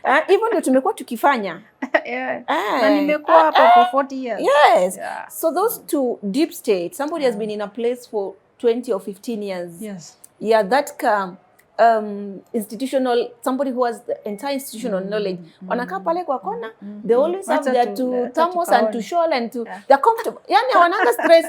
Even though tumekuwa tukifanya. Yeah. Na nimekuwa hapa for 40 years. Yes. Yeah. So those two deep states, somebody has been in a place for 20 or 15 years. Yes. Yeah, that institutional, somebody who has the entire institutional knowledge. Wanakaa pale kwa kona, they always have their two thermos and to shawl and to, they're comfortable. Yani hawananga stress.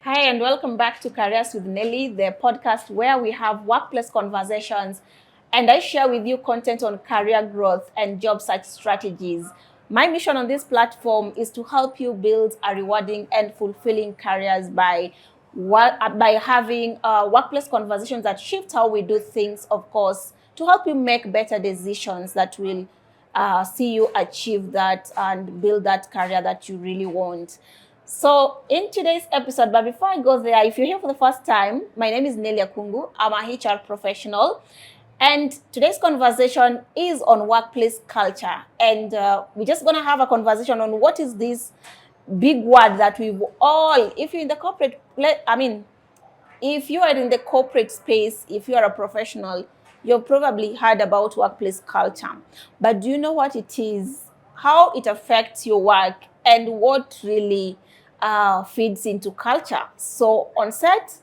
Hi, and welcome back to Careers with Nelly, the podcast where we have workplace conversations and I share with you content on career growth and job search strategies. My mission on this platform is to help you build a rewarding and fulfilling careers by having workplace conversations that shift how we do things, of course, to help you make better decisions that will see you achieve that and build that career that you really want. So in today's episode, but before I go there, if you're here for the first time, my name is Nelly Akungu. I'm a HR professional. And today's conversation is on workplace culture. And we're just going to have a conversation on what is this big word that we've all, if you're in the corporate, if you are in the corporate space, if you are a professional, you've probably heard about workplace culture. But do you know what it is, how it affects your work, and what really feeds into culture? So on set,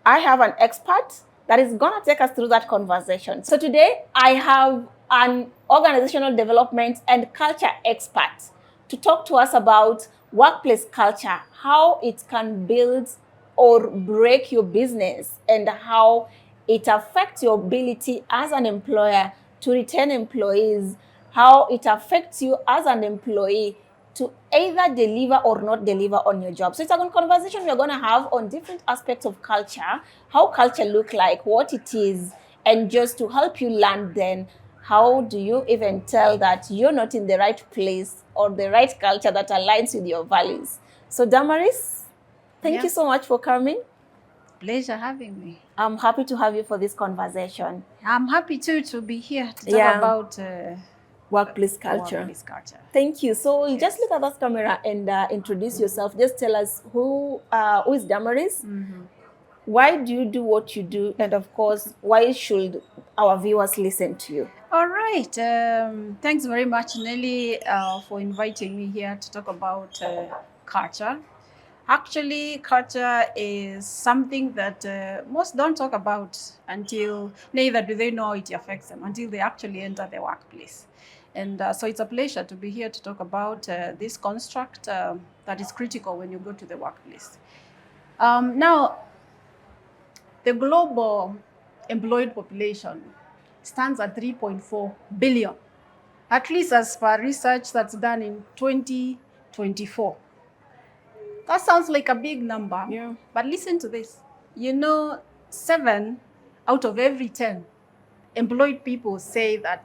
I have an expert that is going to take us through that conversation. So today, I have an organizational development and culture expert to talk to us about workplace culture, how it can build or break your business, and how it affects your ability as an employer to retain employees, how it affects you as an employee to either deliver or not deliver on your job. So it's a conversation we're going to have on different aspects of culture, how culture look like, what it is, and just to help you learn then, how do you even tell that you're not in the right place or the right culture that aligns with your values? So Damaris, thank you so much for coming. Pleasure having me. I'm happy to have you for this conversation. I'm happy too to be here to talk about workplace culture. Workplace culture. Thank you. So you just look at that camera and introduce yourself. Just tell us who is Damaris. Why do you do what you do? And of course, why should our viewers listen to you? All right. Thanks very much, Nelly, for inviting me here to talk about culture. Actually, culture is something that most don't talk about until, neither do they know how it affects them, until they actually enter the workplace. And so it's a pleasure to be here to talk about this construct that is critical when you go to the workplace. Now, the global employed population stands at 3.4 billion, at least as per research that's done in 2024. That sounds like a big number, but listen to this. 7 out of every 10 employed people say that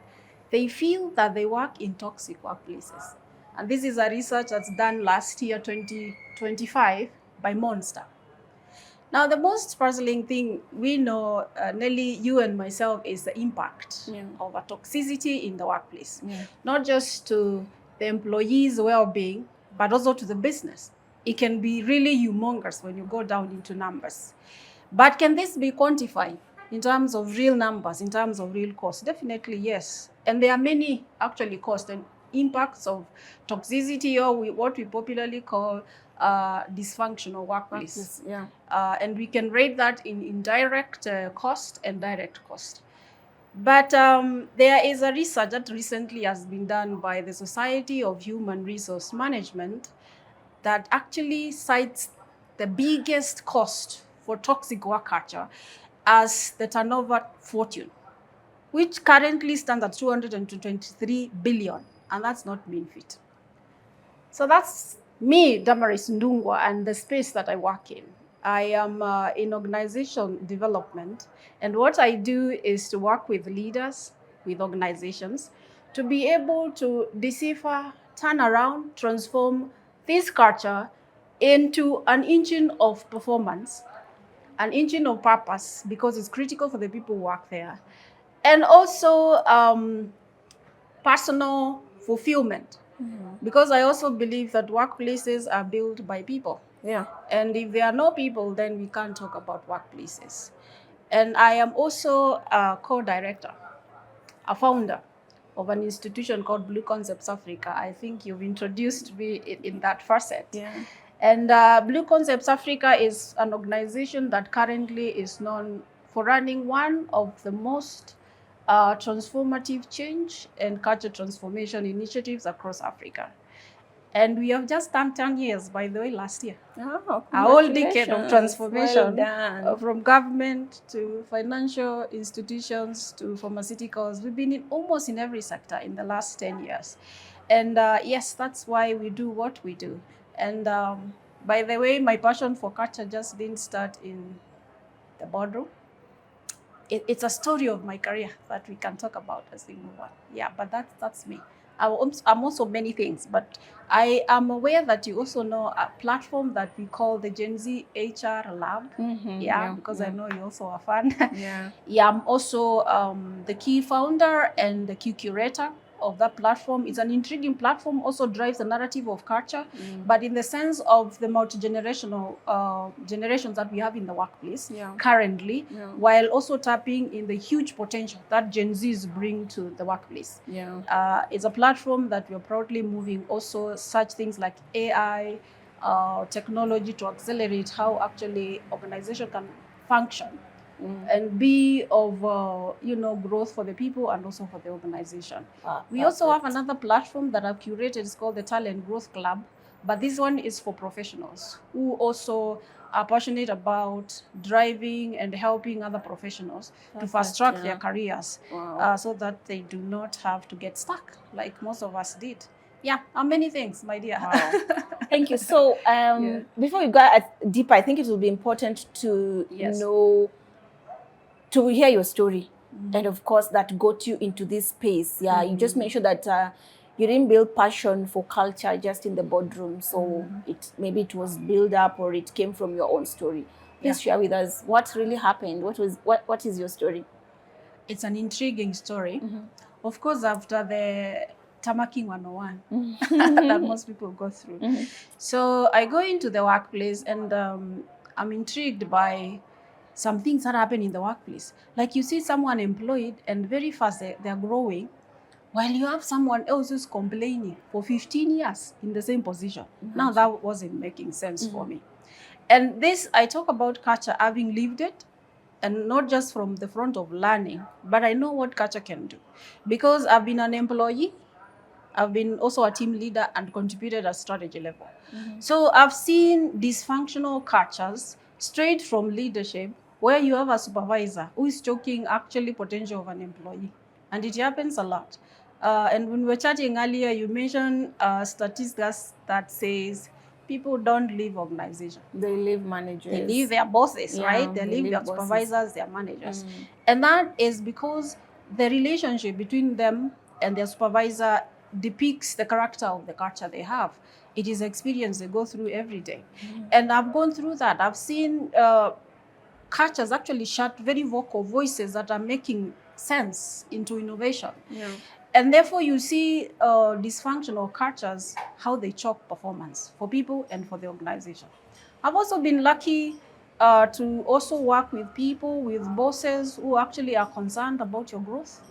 they feel that they work in toxic workplaces. And this is a research that's done last year, 2025, by Monster. Now, the most puzzling thing we know, Nelly, you and myself, is the impact of a toxicity in the workplace. Not just to the employees' well-being, but also to the business. It can be really humongous when you go down into numbers. But can this be quantified in terms of real numbers, in terms of real costs? Definitely, yes. And there are many actually costs and impacts of toxicity, or what we popularly call dysfunctional workplace. And we can rate that in indirect cost and direct cost. But there is a research that recently has been done by the Society of Human Resource Management that actually cites the biggest cost for toxic work culture as the turnover fortune, which currently stands at 223 billion, and that's not mean fit. So that's me, Damaris Ndungwa, and the space that I work in. I am in organization development, and what I do is to work with leaders, with organizations, to be able to decipher turn around, transform this culture into an engine of performance, an engine of purpose, because it's critical for the people who work there. And also personal fulfillment, because I also believe that workplaces are built by people. Yeah. And if there are no people, then we can't talk about workplaces. And I am also a co-director, a founder of an institution called Blue Concepts Africa. I think you've introduced me in that facet. Yeah. And Blue Concepts Africa is an organization that currently is known for running one of the most transformative change and culture transformation initiatives across Africa. And we have just done 10 years, by the way, last year. Oh, A whole decade of transformation, well done. from government to financial institutions to pharmaceuticals. We've been almost in every sector in the last 10 years. And yes, that's why we do what we do. And by the way, my passion for culture just didn't start in the boardroom. It's a story of my career that we can talk about as we move on. Yeah, but that's me. I'm also many things, but I am aware that you also know a platform that we call the Gen Z HR Lab. Because I know you're also a fan. Yeah, I'm also the key founder and the key curator of that platform. It's an intriguing platform, also drives the narrative of culture, but in the sense of the multi-generational generations that we have in the workplace currently, while also tapping in the huge potential that Gen Zs bring to the workplace. It's a platform that we're proudly moving also such things like AI, technology to accelerate how actually organization can function and be of growth for the people and also for the organization. We also have another platform that I've curated. It's called the Talent Growth Club, but this one is for professionals who also are passionate about driving and helping other professionals to fast track their careers, so that they do not have to get stuck like most of us did. Yeah, and many things, my dear. Wow. Thank you. So before we go deeper, I think it will be important to know, to hear your story, and of course that got you into this space. You just mentioned that you didn't build passion for culture just in the boardroom, so maybe it was built up or it came from your own story. Please share with us what really happened. What is your story? It's an intriguing story. Of course, after the Tamaking 101 that most people go through. So I go into the workplace and I'm intrigued by some things that happen in the workplace. Like you see someone employed and very fast they're growing, while you have someone else who's complaining for 15 years in the same position. Now that wasn't making sense for me. And this, I talk about culture having lived it, and not just from the front of learning, but I know what culture can do. Because I've been an employee, I've been also a team leader and contributed at strategy level. So I've seen dysfunctional cultures straight from leadership, where you have a supervisor who is choking actually potential of an employee. And it happens a lot. And when we were chatting earlier, you mentioned statistics that says people don't leave organization. They leave managers. They leave their bosses, right? They leave their supervisors, their managers. And that is because the relationship between them and their supervisor depicts the character of the culture they have. It is experience they go through every day. And I've gone through that. I've seen cultures actually shut very vocal voices that are making sense into innovation. And therefore you see dysfunctional cultures, how they choke performance for people and for the organization. I've also been lucky to also work with people, with bosses who actually are concerned about your growth.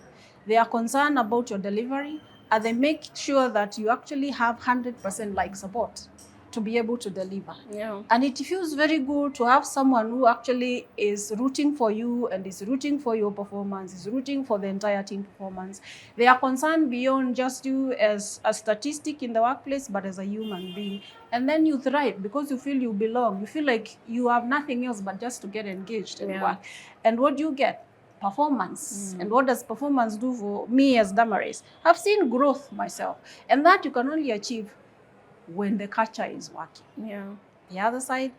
They are concerned about your delivery, and they make sure that you actually have 100% like support to be able to deliver. And it feels very good to have someone who actually is rooting for you and is rooting for your performance, is rooting for the entire team performance. They are concerned beyond just you as a statistic in the workplace, but as a human being. And then you thrive because you feel you belong. You feel like you have nothing else but just to get engaged and work. And what do you get? Performance. And what does performance do for me as Damaris? I've seen growth myself. And that you can only achieve when the culture is working. The other side,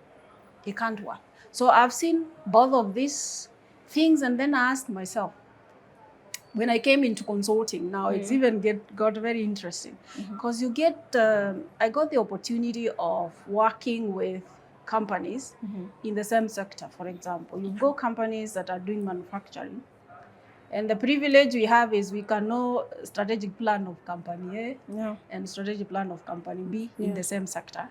it can't work. So I've seen both of these things, and then I asked myself, when I came into consulting, now it's even got very interesting because you get, I got the opportunity of working with companies in the same sector. For example, you've got companies that are doing manufacturing, and the privilege we have is we can know strategic plan of company A and strategic plan of company B in the same sector.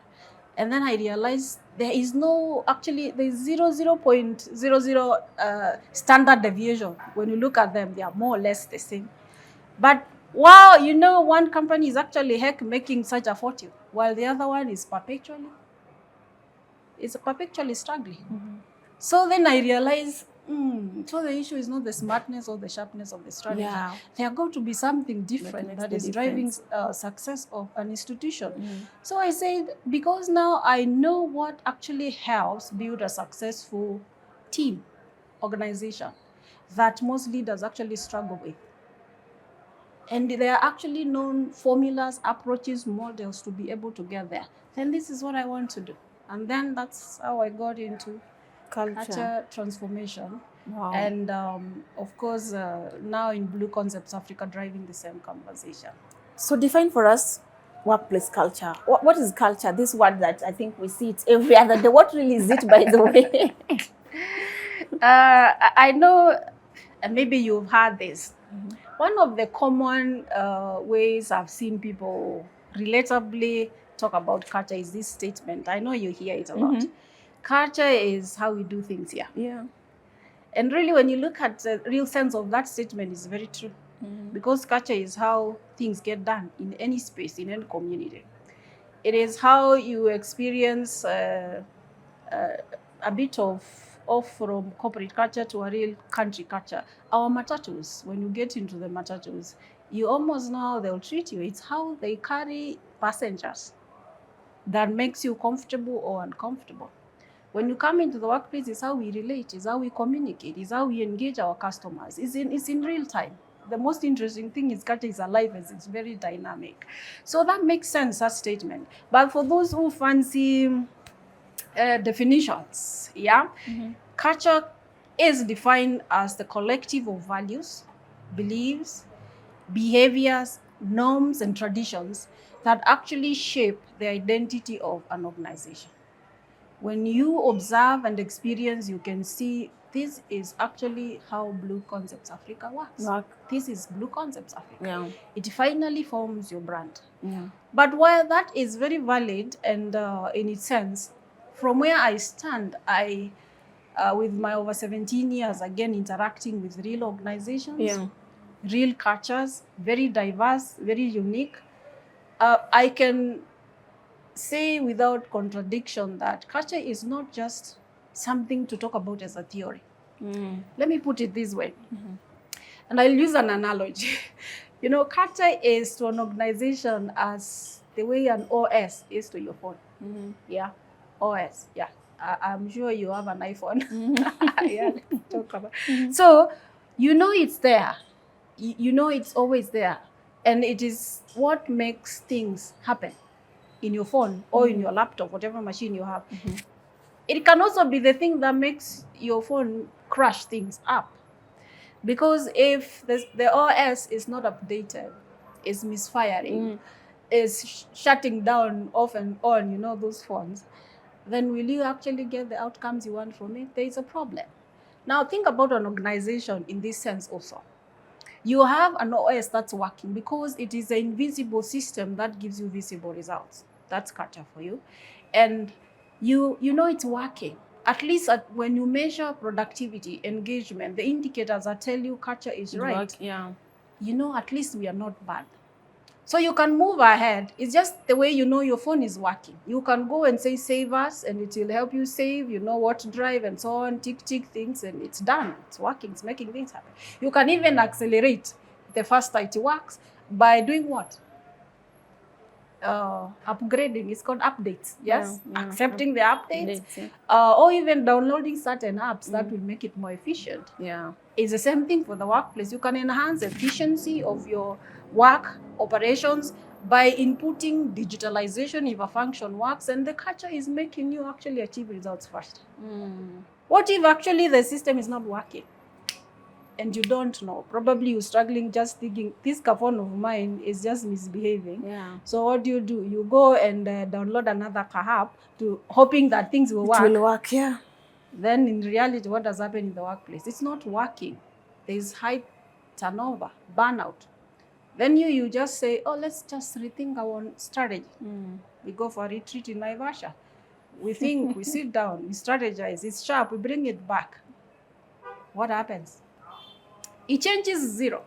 And then I realized there is there's 0.00 standard deviation. When you look at them, they are more or less the same. But wow, one company is actually making such a fortune, while the other one is perpetually struggling. So then I realized, so the issue is not the smartness or the sharpness of the strategy. There are going to be something different that is driving success of an institution. So I said, because now I know what actually helps build a successful team, organization, that most leaders actually struggle with. And there are actually known formulas, approaches, models to be able to get there. Then this is what I want to do. And then that's how I got into culture transformation. Wow. And of course, now in Blue Concepts Africa, driving the same conversation. So define for us workplace culture. What is culture? This word that I think we see it every other day. What really is it, by the way? I know, maybe you've heard this. One of the common ways I've seen people relatably talk about culture is this statement. I know you hear it a lot. Culture is how we do things here. Yeah. And really, when you look at the real sense of that statement, it's very true. Because culture is how things get done in any space, in any community. It is how you experience a bit of off from corporate culture to a real country culture. Our matatus, when you get into the matatus, you almost know how they'll treat you. It's how they carry passengers that makes you comfortable or uncomfortable. When you come into the workplace, it's how we relate, it's how we communicate, it's how we engage our customers. It's in real time. The most interesting thing is culture is alive as it's very dynamic. So that makes sense, that statement. But for those who fancy definitions, culture is defined as the collective of values, beliefs, behaviors, norms, and traditions that actually shape the identity of an organization. When you observe and experience, you can see this is actually how Blue Concepts Africa works. This is Blue Concepts Africa. It finally forms your brand. But while that is very valid and in its sense, from where I stand, with my over 17 years, again, interacting with real organizations, real cultures, very diverse, very unique, I can say without contradiction that culture is not just something to talk about as a theory. Let me put it this way. And I'll use an analogy. Culture is to an organization as the way an OS is to your phone. OS, I'm sure you have an iPhone. Let's talk about. So, it's there. It's always there. And it is what makes things happen in your phone or in your laptop, whatever machine you have. It can also be the thing that makes your phone crash things up. Because if the OS is not updated, is misfiring, is shutting down off and on, those phones, then will you actually get the outcomes you want from it? There is a problem. Now think about an organization in this sense also. You have an OS that's working because it is an invisible system that gives you visible results. That's culture for you. And you know it's working. At least when you measure productivity, engagement, the indicators that tell you culture is right. At least we are not bad. So you can move ahead. It's just the way your phone is working. You can go and say, save us, and it will help you save, what to drive and so on, tick things, and it's done. It's working, it's making things happen. You can even accelerate the faster it works by doing what? Upgrading. It's called updates. Yes, accepting the updates, or even downloading certain apps that will make it more efficient. It's the same thing for the workplace. You can enhance efficiency of your work operations by inputting digitalization if a function works, and the culture is making you actually achieve results faster. What if actually the system is not working? and you don't know. Probably you're struggling just thinking, this phone of mine is just misbehaving. Yeah. So what do? You go and download another app to hoping that things will work. It will work, yeah. Then in reality, what does happen in the workplace? It's not working. There's high turnover, burnout. Then you just say, oh, let's just rethink our strategy. We go for a retreat in Naivasha. We think, we sit down, we strategize, it's sharp, we bring it back. What happens? It changes zero,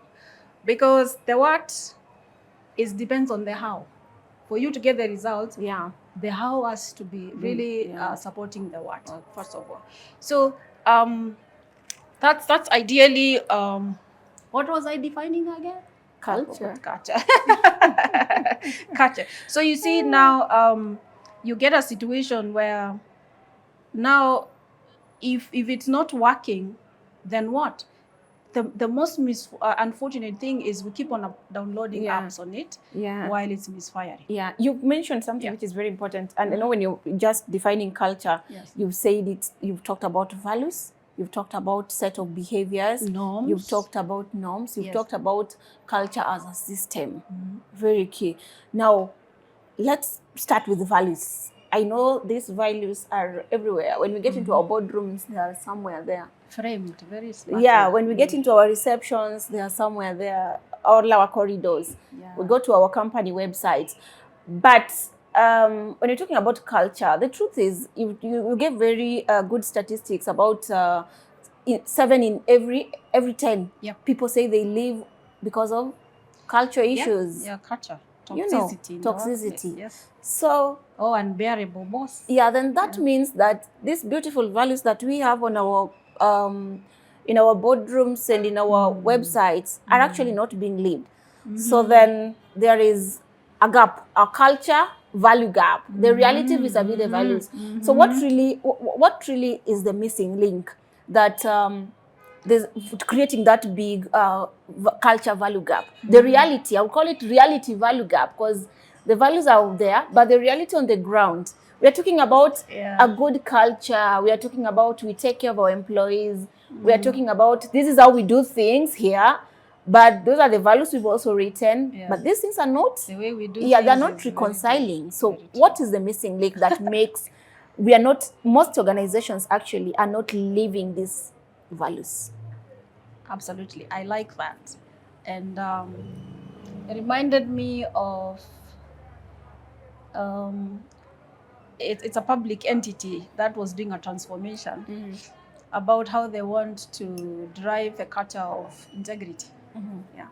because the what is depends on the how. For you to get the results, Yeah. the how has to be really supporting the what, first of all. So that's ideally what was I defining again? Culture. Culture. Culture. So you see now you get a situation where now if it's not working, then what? The most unfortunate thing is we keep on downloading apps on it while it's misfiring. Yeah, you've mentioned something which is very important. And you know, when you're just defining culture, you've said it, you've talked about values, you've talked about set of behaviors, norms. You've talked about norms, you've talked about culture as a system. Very key. Now, let's start with the values. I know these values are everywhere. When we get into our boardrooms, they are somewhere there. Framed very smartly. Yeah, when we get into our receptions, they are somewhere there, all our corridors. We go to our company websites. But when you're talking about culture, the truth is you give very good statistics about 7 in every 10 people say they leave because of culture issues. Yeah, culture. Toxicity. Toxicity. Yes. So, unbearable boss. Yeah, then that means that these beautiful values that we have on our in our boardrooms and in our websites are actually not being lived. So then there is a gap, a culture value gap, the reality vis-a-vis the values. So what really is the missing link that there's creating that big culture value gap? The reality, I would call it reality value gap, because the values are out there, but the reality on the ground, we are talking about a good culture. We are talking about we take care of our employees. We are talking about this is how we do things here. But those are the values we've also written. But these things are not the way we do. Yeah, they're not reconciling. So what is the missing link that makes we are not? Most organizations actually are not living these values. Absolutely, I like that, and it reminded me of. It's a public entity that was doing a transformation about how they want to drive the culture of integrity. Yeah,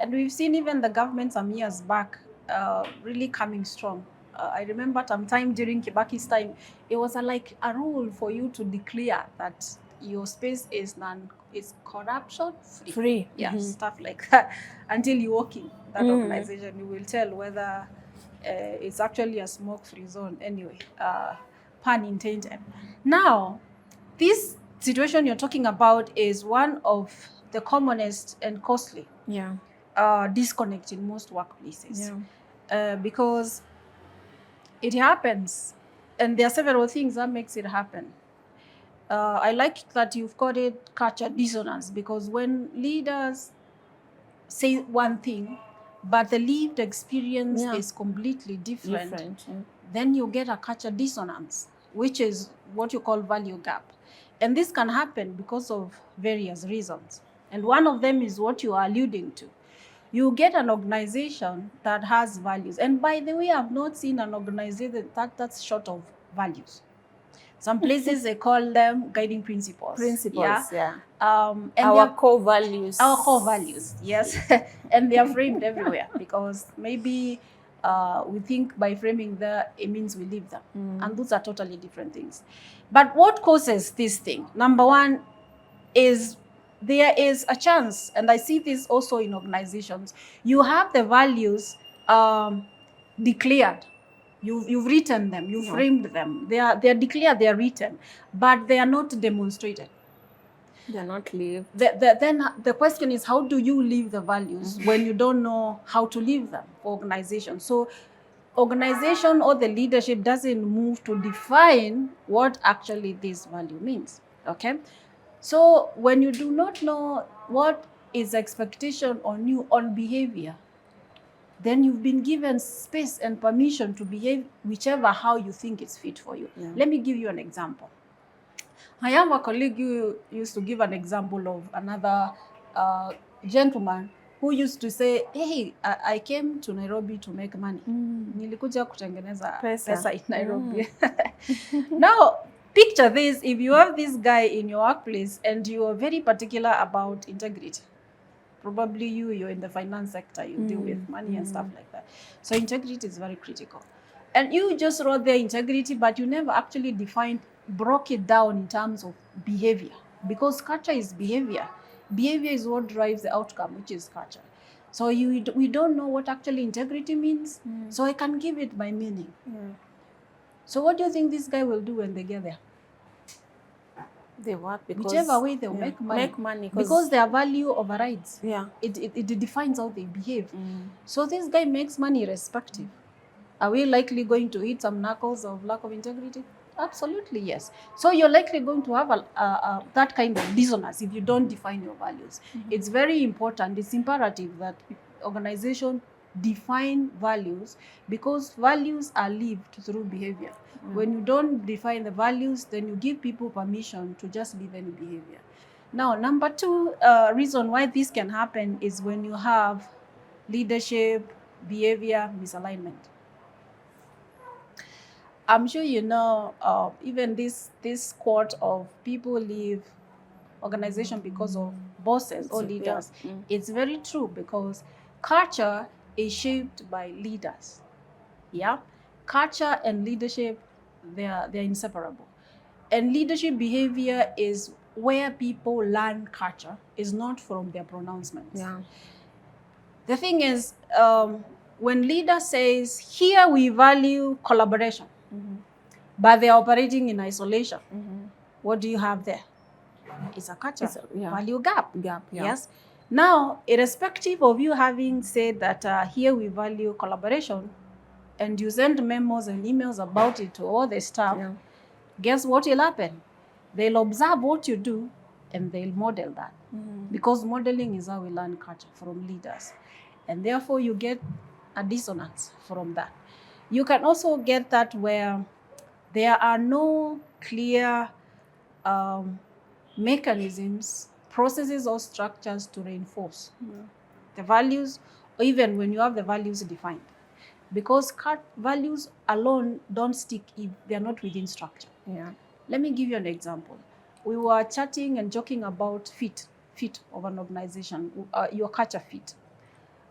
and we've seen even the government some years back really coming strong. I remember some time during Kibaki's time, it was like a rule for you to declare that your space is corruption free. Yeah, stuff like that. Until you walk in that organization, you will tell whether it's actually a smoke-free zone. Anyway, pun intended. Now, this situation you're talking about is one of the commonest and costly disconnect in most workplaces. Because it happens, and there are several things that makes it happen. I like that you've called it culture dissonance, because when leaders say one thing, but the lived experience is completely different. Then you get a culture dissonance, which is what you call value gap. And this can happen because of various reasons. And one of them is what you are alluding to. You get an organization that has values. And by the way, I've not seen an organization that's short of values. Some places they call them guiding principles. And our core values. Our core values, yes. And they are framed everywhere, because maybe we think by framing there, it means we live them. And those are totally different things. But what causes this thing? Number one is there is a chance, and I see this also in organizations, you have the values declared. You've written them, you've framed them. They are declared, they are written, but they are not demonstrated. They are not lived. Then the question is, how do you live the values when you don't know how to live them for organization? So organization or the leadership doesn't move to define what actually this value means. Okay? So when you do not know what is expectation on you on behavior, then you've been given space and permission to behave whichever how you think it's fit for you. Yeah. Let me give you an example. I have a colleague who used to give an example of another gentleman who used to say, hey, I came to Nairobi to make money. Nilikuja kutengeneza pesa in Nairobi. Now, picture this, if you have this guy in your workplace and you are very particular about integrity, probably you're in the finance sector, you deal with money and stuff like that. So integrity is very critical. And you just wrote their integrity, but you never actually broke it down in terms of behavior, because culture is behavior. Behavior is what drives the outcome, which is culture. So we don't know what actually integrity means. So I can give it my meaning. So what do you think this guy will do when they get there? They work because whichever way they'll make money because their value overrides. It defines how they behave. So this guy makes money irrespective. Are we likely going to hit some knuckles of lack of integrity? Absolutely yes. So you're likely going to have that kind of dissonance if you don't define your values. It's very important, it's imperative that organization define values, because values are lived through behavior. When you don't define the values, then you give people permission to just live any behavior. Now, number two reason why this can happen is when you have leadership, behavior, misalignment. I'm sure you know, even this quote of people leave organization because of bosses or leaders. It's very true, because culture is shaped by leaders. Culture and leadership, they're inseparable. And leadership behavior is where people learn culture, is not from their pronouncements. The thing is, when leader says, here we value collaboration, but they're operating in isolation, what do you have there? It's a culture value gap. Yes. Now, irrespective of you having said that here we value collaboration, and you send memos and emails about it to all the staff, guess what will happen? They'll observe what you do and they'll model that. Because modeling is how we learn culture, from leaders. And therefore you get a dissonance from that. You can also get that where there are no clear mechanisms, processes or structures to reinforce the values, or even when you have the values defined. Because values alone don't stick if they're not within structure. Let me give you an example. We were chatting and joking about fit of an organization, your culture fit.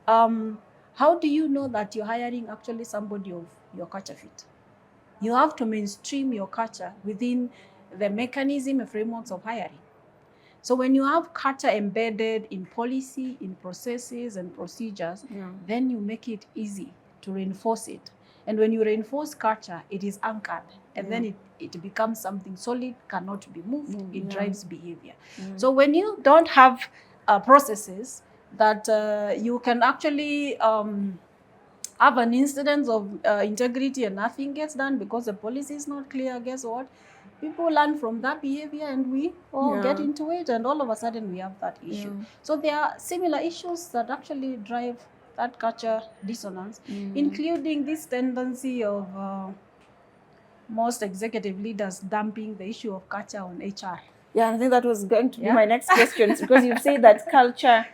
How do you know that you're hiring actually somebody of your culture fit? You have to mainstream your culture within the mechanism and frameworks of hiring. So when you have culture embedded in policy, in processes and procedures, then you make it easy to reinforce it. And when you reinforce culture, it is anchored, and then it becomes something solid, cannot be moved. It drives behavior. So when you don't have processes that you can actually have an incidence of integrity and nothing gets done because the policy is not clear, guess what? People learn from that behavior and we all get into it, and all of a sudden we have that issue. So there are similar issues that actually drive that culture dissonance, including this tendency of most executive leaders dumping the issue of culture on HR. I think that was going to be my next question, because you say that culture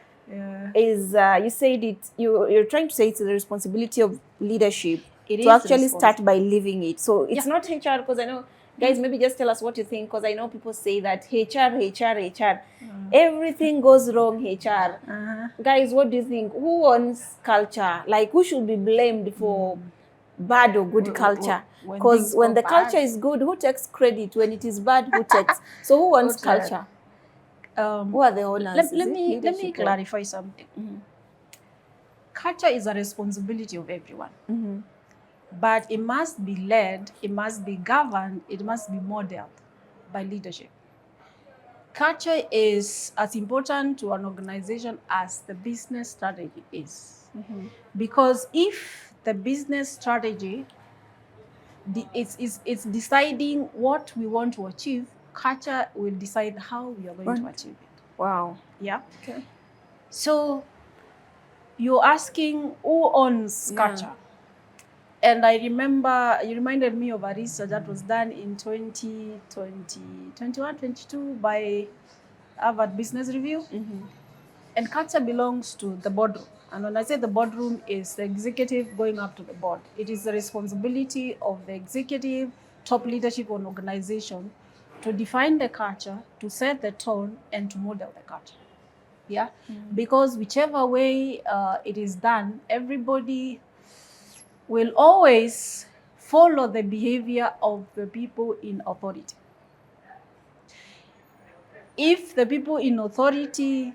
is, you said it, you're trying to say it's the responsibility of leadership to actually start by living it. So it's not HR, because I know, guys, maybe just tell us what you think, because I know people say that HR, everything goes wrong, HR. Guys, what do you think? Who owns culture? Like, who should be blamed for bad or good culture? Because when the culture is good, who takes credit? When it is bad, who takes? So who owns culture? Who are the owners? Let me clarify something. Culture is a responsibility of everyone. But it must be led, it must be governed, it must be modeled by leadership. Culture is as important to an organization as the business strategy is. Because if the business strategy it's deciding what we want to achieve, culture will decide how we are going to achieve it. Wow. Yeah. Okay. So you're asking who owns Yeah. culture? And I remember you reminded me of a research that was done in 2020, 21, 22 by Harvard Business Review. And culture belongs to the boardroom. And when I say the boardroom, is the executive going up to the board. It is the responsibility of the executive, top leadership of an organization to define the culture, to set the tone, and to model the culture. Yeah, because whichever way it is done, everybody will always follow the behavior of the people in authority. If the people in authority,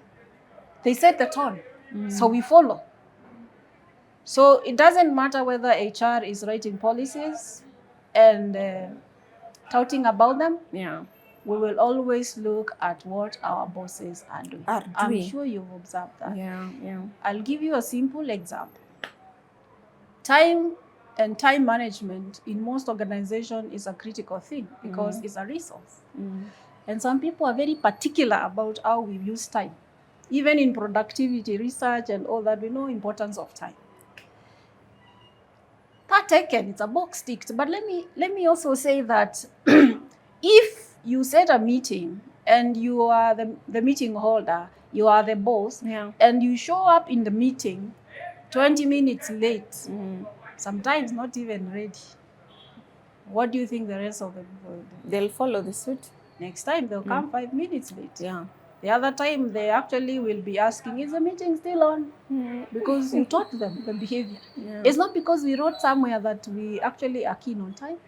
they set the tone, so we follow. So it doesn't matter whether HR is writing policies and touting about them. Yeah. We will always look at what our bosses are doing. I'm doing. sure you've observed that. Yeah. Yeah. I'll give you a simple example. Time and time management in most organizations is a critical thing because it's a resource. And some people are very particular about how we use time. Even in productivity research and all that, we know importance of time. That taken, it's a box ticked. But let me also say that if you set a meeting and you are the meeting holder, you are the boss, Yeah. and you show up in the meeting 20 minutes late, sometimes not even ready, what do you think the rest of the people will do? They'll follow the suit. Next time they'll come 5 minutes late. Yeah. The other time they actually will be asking, is the meeting still on? Because you taught them the behavior. Yeah. It's not because we wrote somewhere that we actually are keen on time.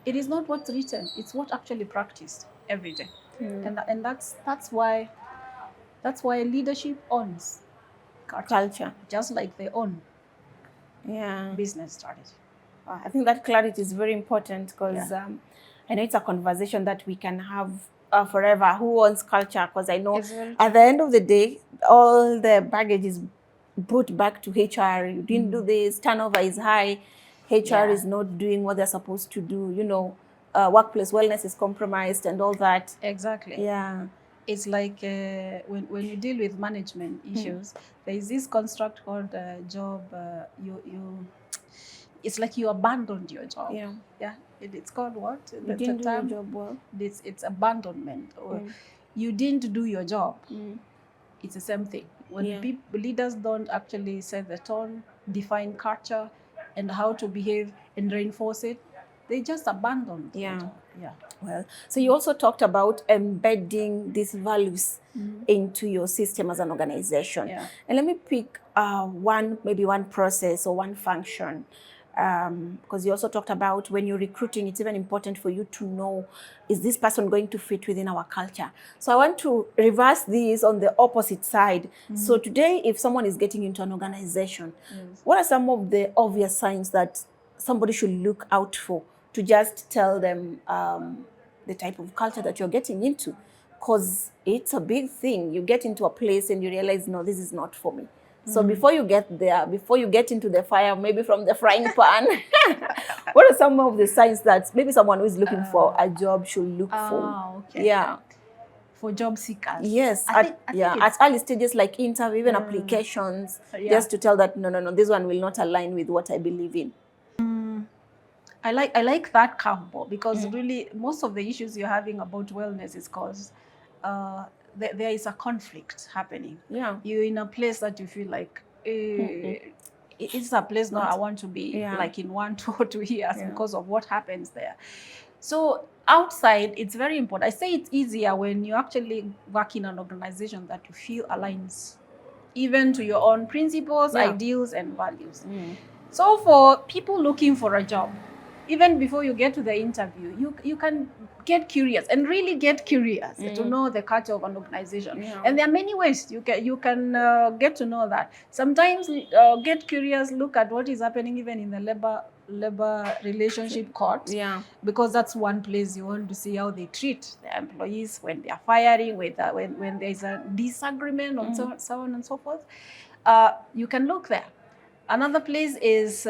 It is not what's written, it's what actually practiced every day. And that's why leadership owns Culture. just like they own Yeah. business strategy. I think that clarity is very important because I know it's a conversation that we can have forever. Who owns culture? Because I know at the end of the day, all the baggage is brought back to HR. You didn't do this, turnover is high, HR is not doing what they're supposed to do, you know, workplace wellness is compromised and all that. Exactly. Yeah. It's like when you deal with management issues, there is this construct called job. It's like you abandoned your job. Yeah. Yeah. It's called what? You didn't do your job well. It's abandonment. Or you didn't do your job. It's the same thing. When leaders don't actually set the tone, define culture, and how to behave and reinforce it, they just abandon the job. Yeah. Well, so you also talked about embedding these values into your system as an organization. Yeah. And let me pick maybe one process or one function. Because you also talked about when you're recruiting, it's even important for you to know, is this person going to fit within our culture? So I want to reverse this on the opposite side. So today, if someone is getting into an organization, what are some of the obvious signs that somebody should look out for to just tell them the type of culture that you're getting into? Because it's a big thing. You get into a place and you realize, no, this is not for me. So before you get there, before you get into the fire, maybe from the frying pan, what are some of the signs that maybe someone who is looking for a job should look for? Okay. Yeah. For job seekers. Yes. At early stages like interview, even applications, just to tell that, no, this one will not align with what I believe in. I like that curveball because really most of the issues you're having about wellness is because there is a conflict happening. Yeah. You're in a place that you feel like it's a place now I want to be like in 1, 2 or 2 years because of what happens there. So outside, it's very important. I say it's easier when you actually work in an organization that you feel aligns even to your own principles, ideals, and values. So for people looking for a job, even before you get to the interview, you can get curious and really get curious to know the culture of an organization. And there are many ways you can get to know that. Sometimes get curious, look at what is happening even in the labor relationship court, because that's one place you want to see how they treat their employees when they are firing, when there is a disagreement on so on and so forth. You can look there. Another place is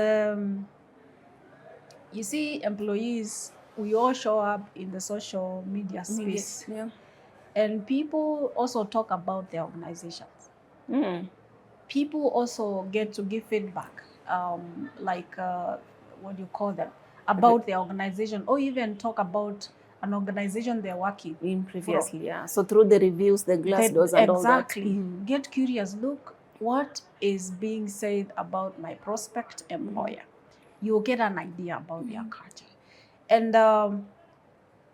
you see employees, we all show up in the social media space. And people also talk about their organizations. People also get to give feedback, like what do you call them, about their organization, or even talk about an organization they're working in previously. Yeah. So through the reviews, the Glassdoors and all that. Exactly. Get curious. Look, what is being said about my prospect employer? You'll get an idea about their culture. And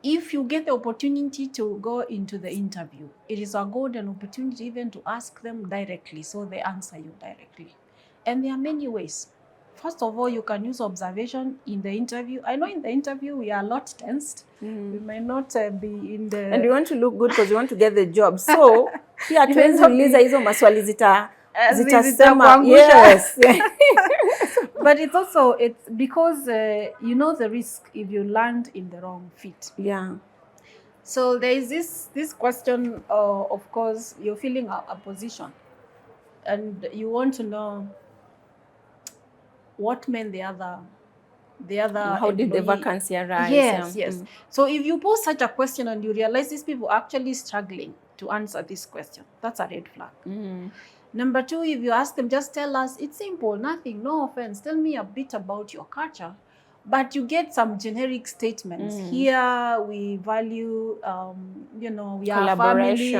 if you get the opportunity to go into the interview, it is a golden opportunity even to ask them directly, so they answer you directly. And there are many ways. First of all, you can use observation in the interview. I know in the interview we are a lot tensed. We might not be in the... And you want to look good because you want to get the job. So, pia tuwezi uliza hizo maswali zitasema. Yes. But it's because you know the risk if you land in the wrong fit. Yeah. So there is this question, of course, you're filling a position and you want to know what made the other how did the employee... vacancy arise? Yes. So if you pose such a question and you realize these people are actually struggling to answer this question, that's a red flag. Number two, if you ask them, just tell us, it's simple, nothing, no offense, tell me a bit about your culture. But you get some generic statements. Here we value, you know, we are a family.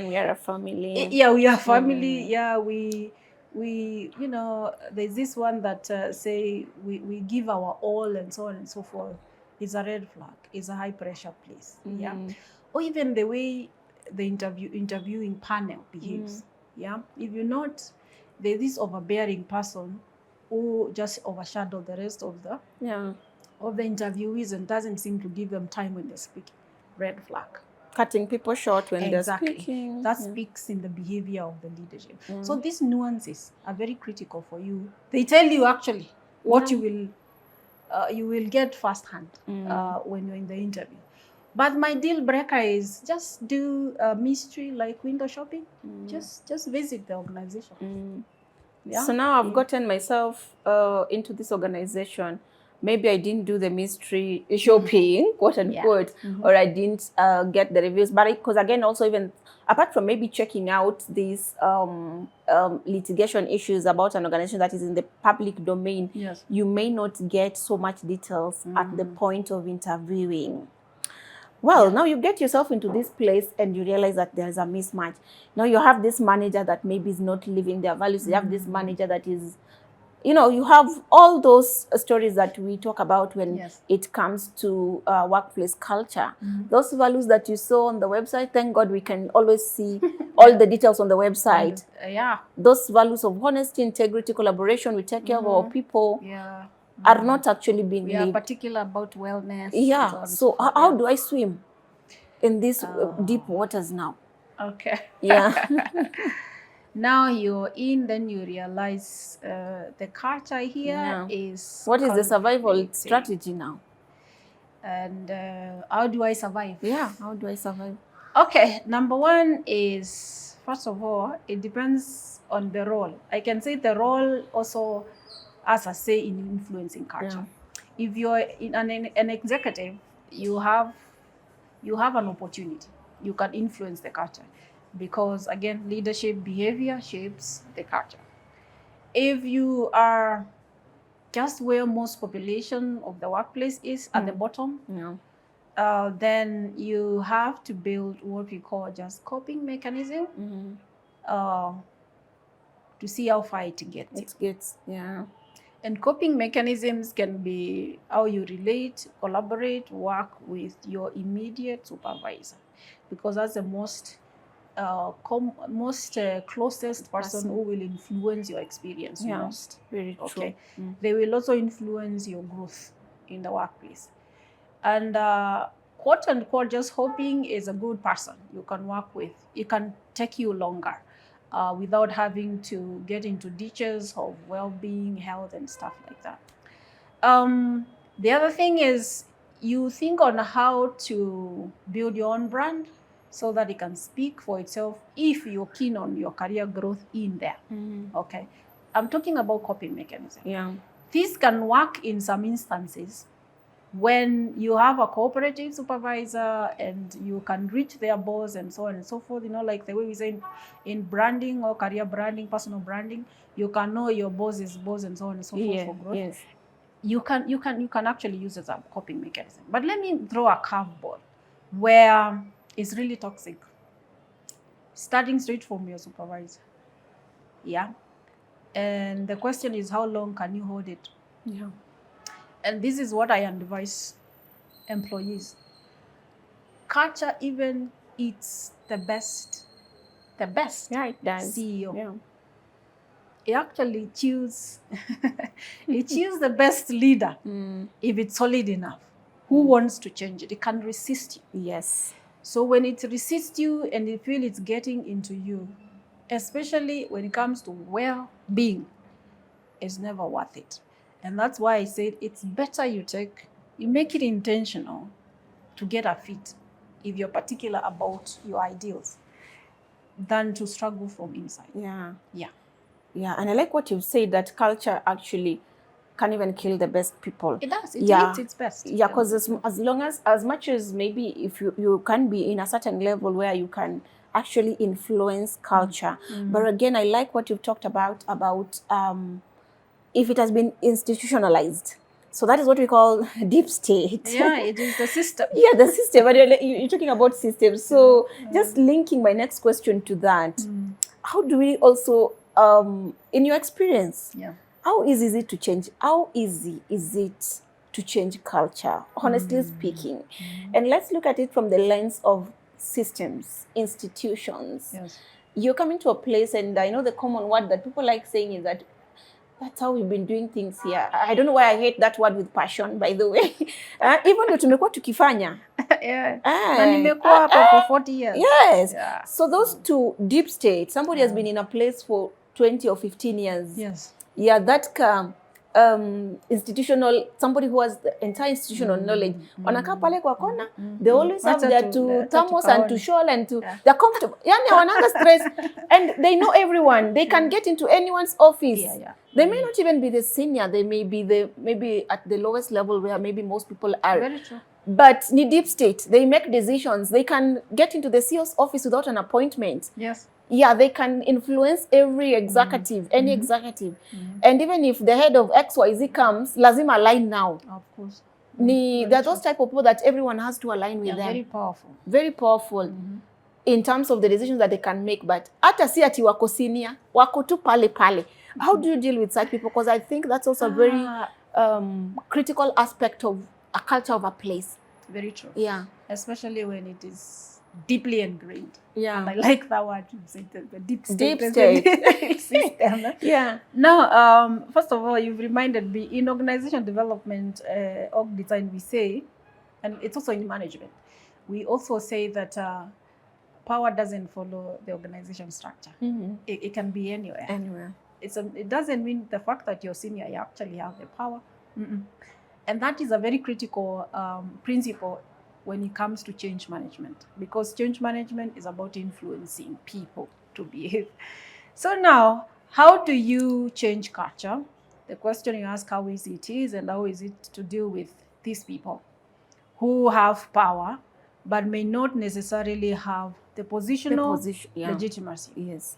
We are a family. Yeah, we are family. Yeah, we, you know, there's this one that say we give our all and so on and so forth. It's a red flag. It's a high pressure place. Yeah, or even the way the interviewing panel behaves. Yeah, if you're not, there's this overbearing person who just overshadow the rest of the interviewees and doesn't seem to give them time when they speak. Red flag. Cutting people short when they're speaking. That speaks in the behavior of the leadership. So these nuances are very critical for you. They tell you actually what you will get firsthand when you're in the interview. But my deal breaker is just do a mystery like window shopping. Just visit the organization. Yeah. So now I've gotten myself into this organization. Maybe I didn't do the mystery shopping, quote unquote, or I didn't get the reviews. But because again, also even apart from maybe checking out these litigation issues about an organization that is in the public domain, you may not get so much details at the point of interviewing. Well, now you get yourself into this place and you realize that there's a mismatch. Now you have this manager that maybe is not living their values. You have this manager that is, you know, you have all those stories that we talk about when it comes to workplace culture. Those values that you saw on the website, thank God we can always see all the details on the website. Those values of honesty, integrity, collaboration, we take care of our people. Are not actually being lived. We are particular about wellness. Yeah. So how do I swim in these deep waters now? Okay. Yeah. Now you're in, then you realize the culture here is... What is the survival strategy now? And how do I survive? Yeah, how do I survive? Okay, number one is, first of all, it depends on the role. I can say the role also has a say in influencing culture. If you're in an executive, you have an opportunity. You can influence the culture because, again, leadership behavior shapes the culture. If you are just where most population of the workplace is at the bottom, then you have to build what we call just coping mechanism to see how far it gets. And coping mechanisms can be how you relate, collaborate, work with your immediate supervisor, because that's the most closest person who will influence your experience most. Very true. They will also influence your growth in the workplace. And quote unquote, just hoping is a good person you can work with. It can take you longer. Without having to get into ditches of well-being, health, and stuff like that. The other thing is you think on how to build your own brand so that it can speak for itself if you're keen on your career growth in there. Okay, I'm talking about coping mechanism. Yeah, this can work in some instances When you have a cooperative supervisor and you can reach their boss and so on and so forth, like the way we say in branding or career branding, personal branding, you can know your boss's boss and so on and so forth for growth. Yes. You can actually use it as a coping mechanism. But let me throw a curveball where it's really toxic. Starting straight from your supervisor. Yeah. And the question is, how long can you hold it? Yeah. And this is what I advise employees. Culture even eats the best Yeah, it does. CEO. Yeah. It actually choose the best leader if it's solid enough. Who wants to change it? It can resist you. Yes. So when it resists you and you feel it's getting into you, especially when it comes to well-being, it's never worth it. And that's why I said it's better you make it intentional to get a fit if you're particular about your ideals than to struggle from inside. Yeah. Yeah. Yeah. And I like what you've said, that culture actually can even kill the best people. It does. It Yeah. eats its best. Yeah, because as much as maybe if you can be in a certain level where you can actually influence culture. But again, I like what you've talked about if it has been institutionalized. So that is what we call deep state. Yeah, it is the system. Yeah, the system. But you're talking about systems. So just linking my next question to that, how do we also, in your experience, how easy is it to change? How easy is it to change culture, honestly speaking? And let's look at it from the lens of systems, institutions. Yes. You're coming to a place, and I know the common word that people like saying is that that's how we've been doing things here. I don't know why I hate that word with passion, by the way. Even though tumekuwa tukifanya. Yeah. Na nimekuwa hapa for 40 years. Yes. Yeah. So those two deep states, somebody has been in a place for 20 or 15 years. Yes. Yeah, that institutional, somebody who has the entire institutional knowledge. Wanakaa pale kwa kona, they always have their to thermos and to shawl and to, they're comfortable. Yani hawananga stress. And they know everyone. They can get into anyone's office. Yeah. They may not even be the senior. They may be maybe at the lowest level where maybe most people are. Very true. But in deep state, they make decisions. They can get into the CEO's office without an appointment. Yes. Yeah, they can influence every executive, any executive. And even if the head of XYZ comes, lazima align now. Of course. There are those type of people that everyone has to align with them. Very powerful. Very powerful in terms of the decisions that they can make. But hata si ati wako senior, wako tu pale pale. How do you deal with such people? Because I think that's also a very critical aspect of a culture of a place. Very true. Yeah. Especially when it is deeply ingrained. Yeah. And I like that word you said, the deep state. Deep state. System. Yeah. Now, first of all, you've reminded me, in organization development, org design, we say, and it's also in management, we also say that power doesn't follow the organization structure. It can be anywhere. Anywhere. It doesn't mean the fact that you're senior, you actually have the power. And that is a very critical principle when it comes to change management, because change management is about influencing people to behave. So now, how do you change culture? The question you ask, how easy it is, and how is it to deal with these people who have power but may not necessarily have the positional legitimacy. Yes.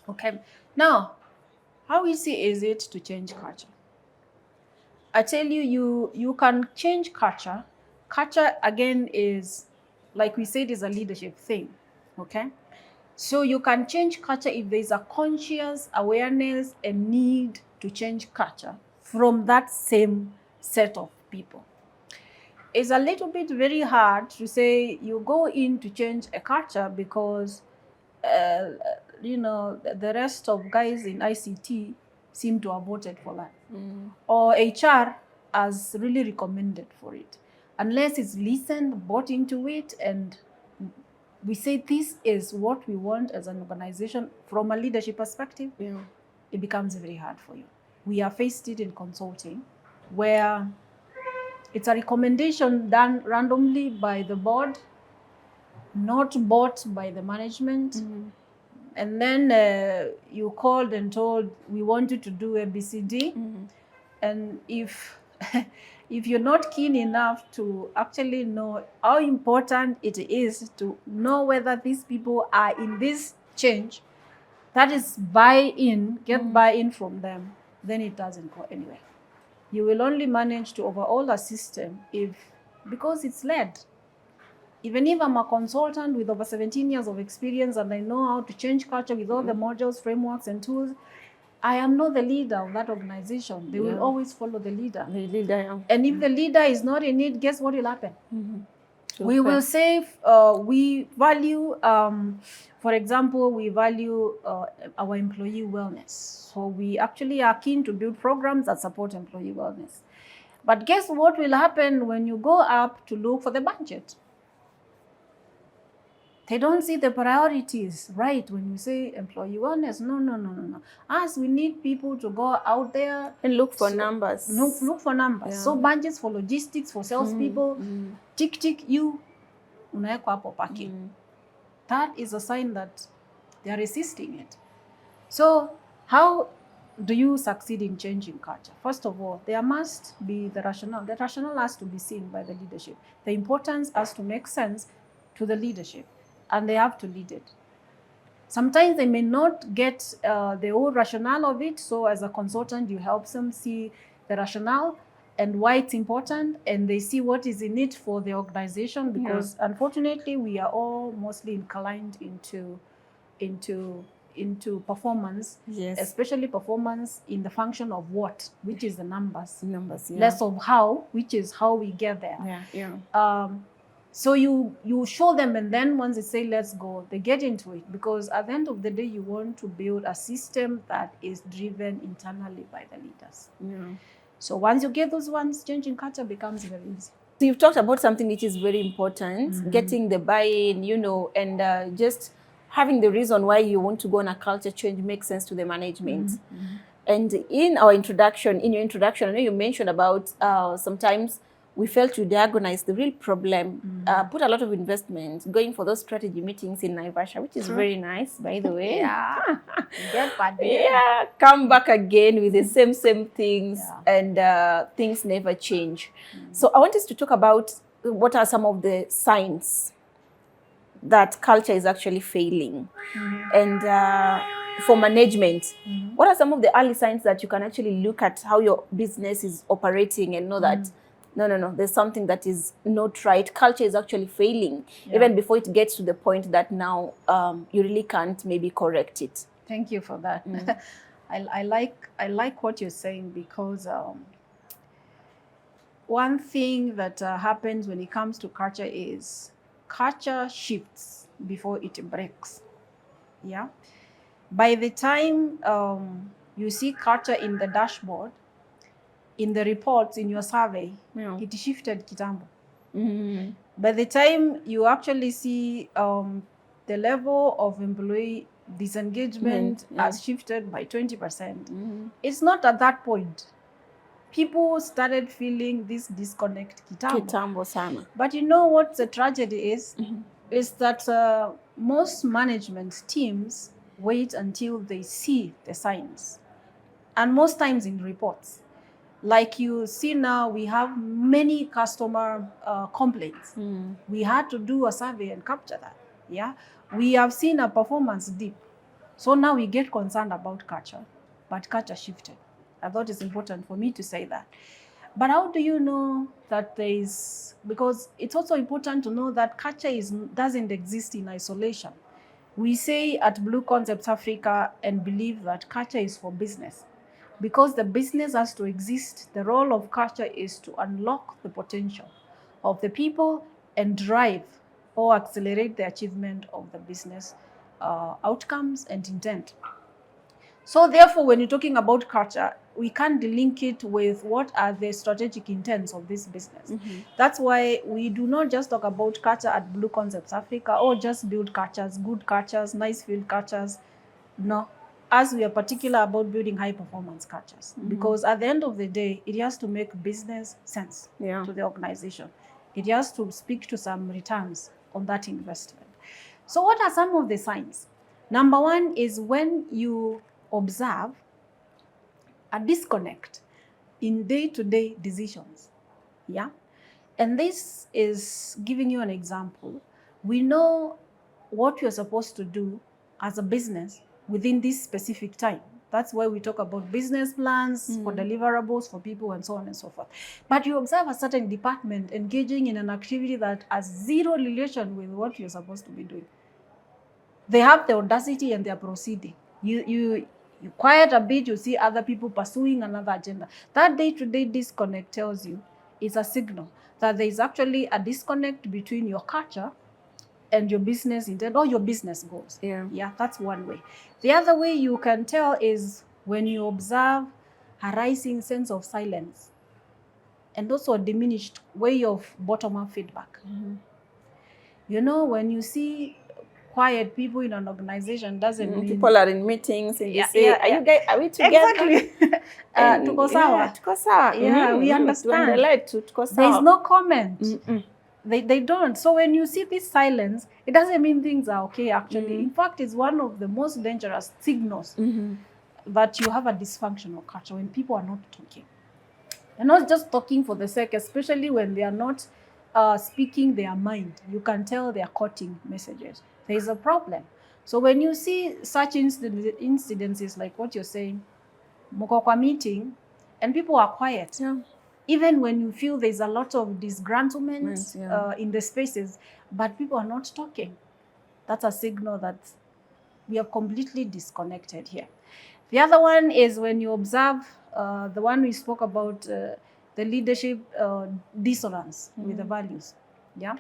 Okay. Now, how easy is it to change culture? I tell you, you can change culture. Culture, again, is, like we said, is a leadership thing, okay? So you can change culture if there is a conscious awareness and need to change culture from that same set of people. It's a little bit very hard to say you go in to change a culture because, the rest of guys in ICT seem to have voted for that. Or HR has really recommended for it. Unless it's listened, bought into it, and we say this is what we want as an organization from a leadership perspective, it becomes very hard for you. We have faced it in consulting, where it's a recommendation done randomly by the board, not bought by the management. And then you called and told, we want you to do ABCD. And if if you're not keen enough to actually know how important it is to know whether these people are in this change, that is buy-in, get buy-in from them, then it doesn't go anywhere. You will only manage to overhaul a system because it's led. Even if I'm a consultant with over 17 years of experience and I know how to change culture with all the modules, frameworks, and tools, I am not the leader of that organization. They will always follow the leader. The leader. And if the leader is not in it, guess what will happen? We will say we value, for example, we value our employee wellness. So we actually are keen to build programs that support employee wellness. But guess what will happen when you go up to look for the budget? They don't see the priorities, right? When you say employee wellness, no. Us, we need people to go out there and look for numbers. Look for numbers. Yeah. So budgets for logistics, for salespeople, tick, you, unawekwa hapo parking. That is a sign that they are resisting it. So how do you succeed in changing culture? First of all, there must be the rationale. The rationale has to be seen by the leadership. The importance has to make sense to the leadership. And they have to lead it. Sometimes they may not get the whole rationale of it. So as a consultant, you help them see the rationale and why it's important, and they see what is in it for the organization, because unfortunately we are all mostly inclined into performance, especially performance in the function of what, which is the numbers, less of how, which is how we get there. So you show them, and then once they say, let's go, they get into it, because at the end of the day, you want to build a system that is driven internally by the leaders. So once you get those ones, changing culture becomes very easy. So you've talked about something which is very important, getting the buy-in, and just having the reason why you want to go on a culture change makes sense to the management. And in your introduction, I know you mentioned about sometimes we fail to diagnose the real problem, put a lot of investment going for those strategy meetings in Naivasha, which is very nice, by the way. Come back again with the same things, and things never change. So I want us to talk about what are some of the signs that culture is actually failing. And for management, what are some of the early signs that you can actually look at how your business is operating and know that no, there's something that is not right. Culture is actually failing, even before it gets to the point that now you really can't maybe correct it. Thank you for that. I like what you're saying, because one thing that happens when it comes to culture is culture shifts before it breaks. By the time you see culture in the dashboard, in the reports, in your survey, it shifted kitambo. By the time you actually see the level of employee disengagement has shifted by 20%, it's not at that point. People started feeling this disconnect kitambo sana. But you know what the tragedy is? Is that most management teams wait until they see the signs. And most times in reports. Like you see now, we have many customer complaints. We had to do a survey and capture that. We have seen a performance dip. So now we get concerned about culture, but culture shifted. I thought it's important for me to say that. But how do you know that there is, because it's also important to know that culture doesn't exist in isolation. We say at Blue Concepts Africa and believe that culture is for business. Because the business has to exist, the role of culture is to unlock the potential of the people and drive or accelerate the achievement of the business outcomes and intent. So therefore, when you're talking about culture, we can't link it with what are the strategic intents of this business. That's why we do not just talk about culture at Blue Concepts Africa, or just build cultures, good cultures, nice field cultures. No. As we are particular about building high performance cultures, because at the end of the day, it has to make business sense to the organization. It has to speak to some returns on that investment. So what are some of the signs? Number one is when you observe a disconnect in day-to-day decisions. Yeah. And this is giving you an example. We know what you're supposed to do as a business within this specific time. That's why we talk about business plans for deliverables for people and so on and so forth. But you observe a certain department engaging in an activity that has zero relation with what you're supposed to be doing. They have the audacity and they are proceeding. You quiet a bit, you see other people pursuing another agenda. That day-to-day disconnect tells you it's a signal that there is actually a disconnect between your culture and your business intent or your business goals. Yeah, that's one way. The other way you can tell is when you observe a rising sense of silence and also a diminished way of bottom-up feedback. You know, when you see quiet people in an organization doesn't mean people are in meetings and they say, are we together? Exactly. Tuko sawa. Tuko sawa. Yeah, we understand. Tuko sawa. There is no comment. They don't. So when you see this silence, it doesn't mean things are okay, actually. In fact, it's one of the most dangerous signals that you have a dysfunctional culture, when people are not talking. They're not just talking for the sake, especially when they are not speaking their mind. You can tell they are quoting messages. There is a problem. So when you see such incidences like what you're saying, mko kwa meeting, and people are quiet, even when you feel there's a lot of disgruntlement in the spaces, but people are not talking, that's a signal that we are completely disconnected here. The other one is when you observe the one we spoke about, the leadership dissonance with the values. Yeah,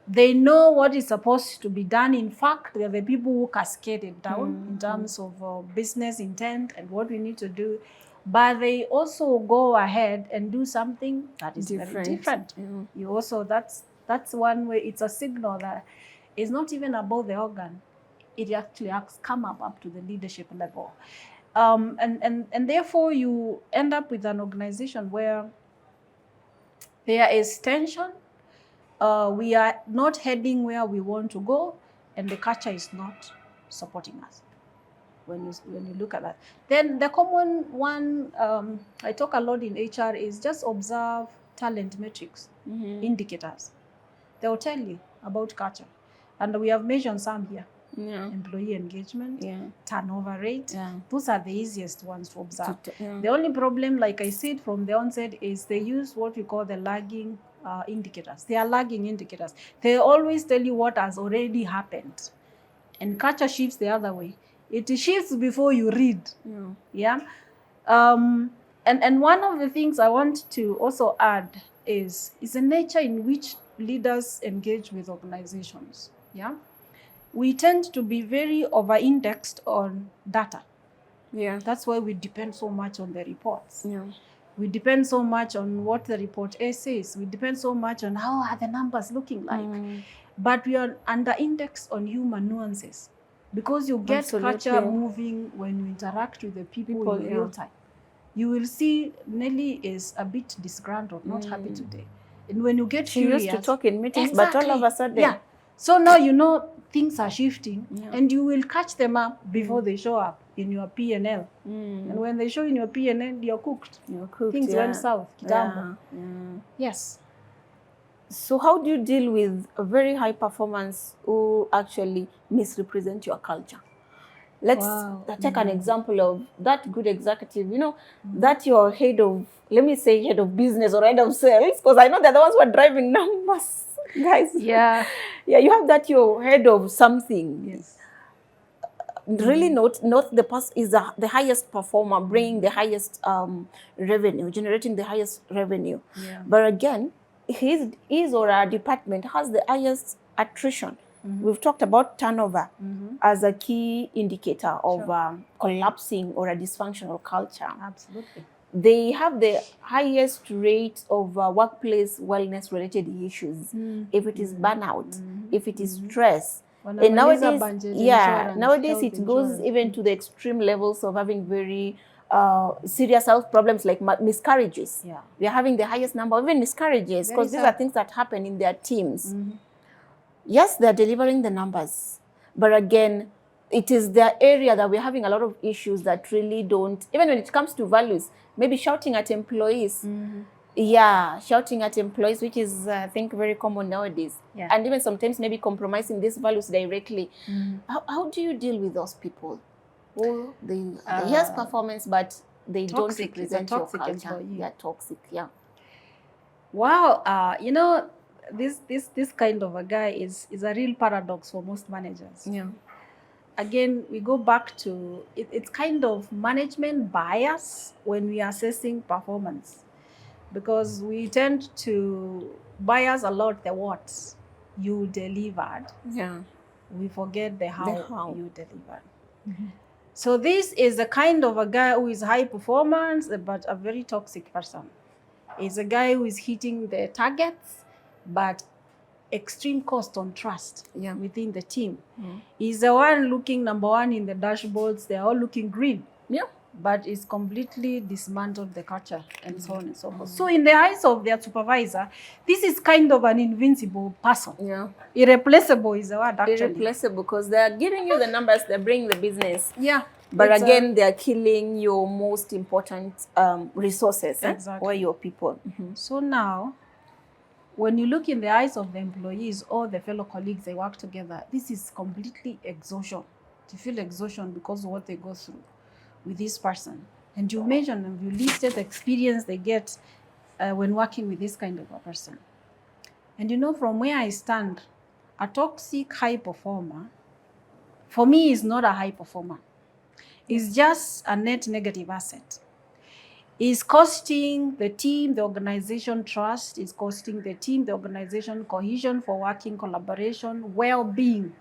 they know what is supposed to be done. In fact, they're the people who cascade it down in terms of business intent and what we need to do. But they also go ahead and do something that is very different. You also, that's one way. It's a signal that it's not even about the organ. It actually has come up to the leadership level. And therefore you end up with an organization where there is tension. We are not heading where we want to go, and the culture is not supporting us. When you look at that, then the common one I talk a lot in HR is just observe talent metrics, indicators. They will tell you about culture, and we have mentioned some here. Employee engagement, turnover rate. Those are the easiest ones to observe. The only problem, like I said from the onset, is they use what we call the lagging indicators. They are lagging indicators. They always tell you what has already happened. And culture shifts the other way. It shifts before you read. And one of the things I want to also add is the nature in which leaders engage with organizations. We tend to be very over-indexed on data. That's why we depend so much on the reports. We depend so much on what the report A says. We depend so much on how are the numbers looking like. But we are under-indexed on human nuances, because you get culture moving when you interact with the people in real time. You will see Nelly is a bit disgruntled, not happy today. And when you get furious, she used to talk in meetings, but all of a sudden, so now you know things are shifting, and you will catch them up before they show up in your P&L. And when they show in your P&L, you're cooked. Things went south. Yes. So how do you deal with a very high performance who actually misrepresent your culture? Let's take an example of that good executive, you know, that you're head of, let me say head of business or head of sales, because I know they're the ones who are driving numbers, guys. You have that you're head of something. Really not the person is the highest performer, bringing the highest revenue, generating the highest revenue. But again, his or our department has the highest attrition. We've talked about turnover as a key indicator of collapsing or a dysfunctional culture. Absolutely. They have the highest rate of workplace wellness related issues. If it is burnout, if it is stress. And nowadays it goes even to the extreme levels of having very serious health problems like miscarriages. We are having the highest number of even miscarriages, because these are things that happen in their teams. Yes, they're delivering the numbers, but again, it is their area that we're having a lot of issues that really don't, even when it comes to values, maybe shouting at employees. Yeah, shouting at employees, which is, I think, very common nowadays. Yeah. And even sometimes maybe compromising these values directly. How do you deal with those people who here's performance, but they don't Toxic. It's a represent your toxic culture? employee. They're toxic, yeah. Wow, this kind of a guy is a real paradox for most managers. Yeah. Again, we go back to it's kind of management bias when we are assessing performance, because we tend to bias a lot the what you delivered. Yeah. We forget the how, how. you delivered. So this is the kind of a guy who is high performance but a very toxic person. Is a guy who is hitting the targets but extreme cost on trust within the team. He's the one looking number one in the dashboards. They're all looking green. Yeah. But it's completely dismantled the culture and so on and so forth. So in the eyes of their supervisor, this is kind of an invincible person. Yeah. Irreplaceable is the word, actually. Irreplaceable, because they're giving you the numbers, they're bringing the business. Yeah. But again, they're killing your most important resources, exactly. or your people. So now, when you look in the eyes of the employees or the fellow colleagues they work together, this is completely exhaustion. To feel exhaustion because of what they go through with this person. And you mentioned and you listed the experience they get when working with this kind of a person. And you know, from where I stand, a toxic high performer, for me, is not a high performer. It's just a net negative asset. Is costing the team, the organization trust, is costing the team, the organization cohesion for working, collaboration, well-being.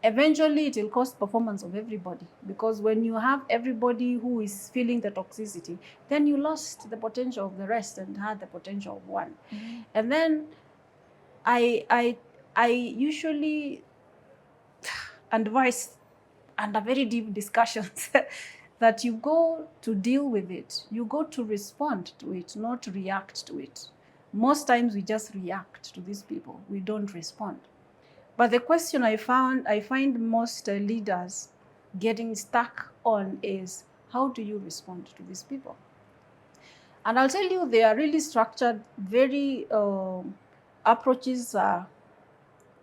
Eventually, it will cost performance of everybody, because when you have everybody who is feeling the toxicity, then you lost the potential of the rest and had the potential of one. And then I usually advise under very deep discussions that you go to deal with it. You go to respond to it, not to react to it. Most times we just react to these people. We don't respond. But the question I find most leaders getting stuck on is, how do you respond to these people? And I'll tell you, they are really structured, very approaches,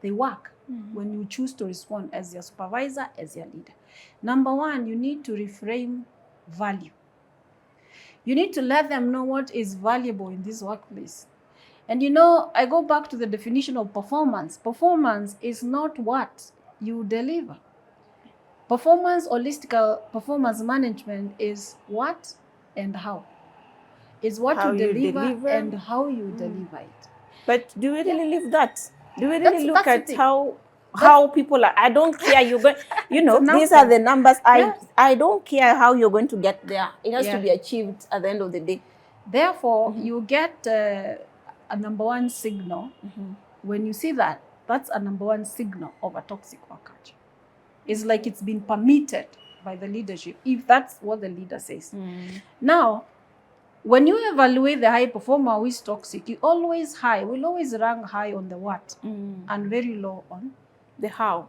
they work when you choose to respond as your supervisor, as your leader. Number one, you need to reframe value. You need to let them know what is valuable in this workplace. And you know, I go back to the definition of performance. Performance is not what you deliver. Performance, holistic performance management is what and how. It's what How you you deliver deliver. and how you deliver it. But do we really live that? Do we really look that's at how people are? I don't care. You're going. You know, these are the numbers. I don't care how you're going to get there. It has to be achieved at the end of the day. Therefore, you get a number one signal. When you see that, that's a number one signal of a toxic work culture. It's like it's been permitted by the leadership, if that's what the leader says. Now, when you evaluate the high performer who is toxic, you always will always rank high on the what and very low on the how.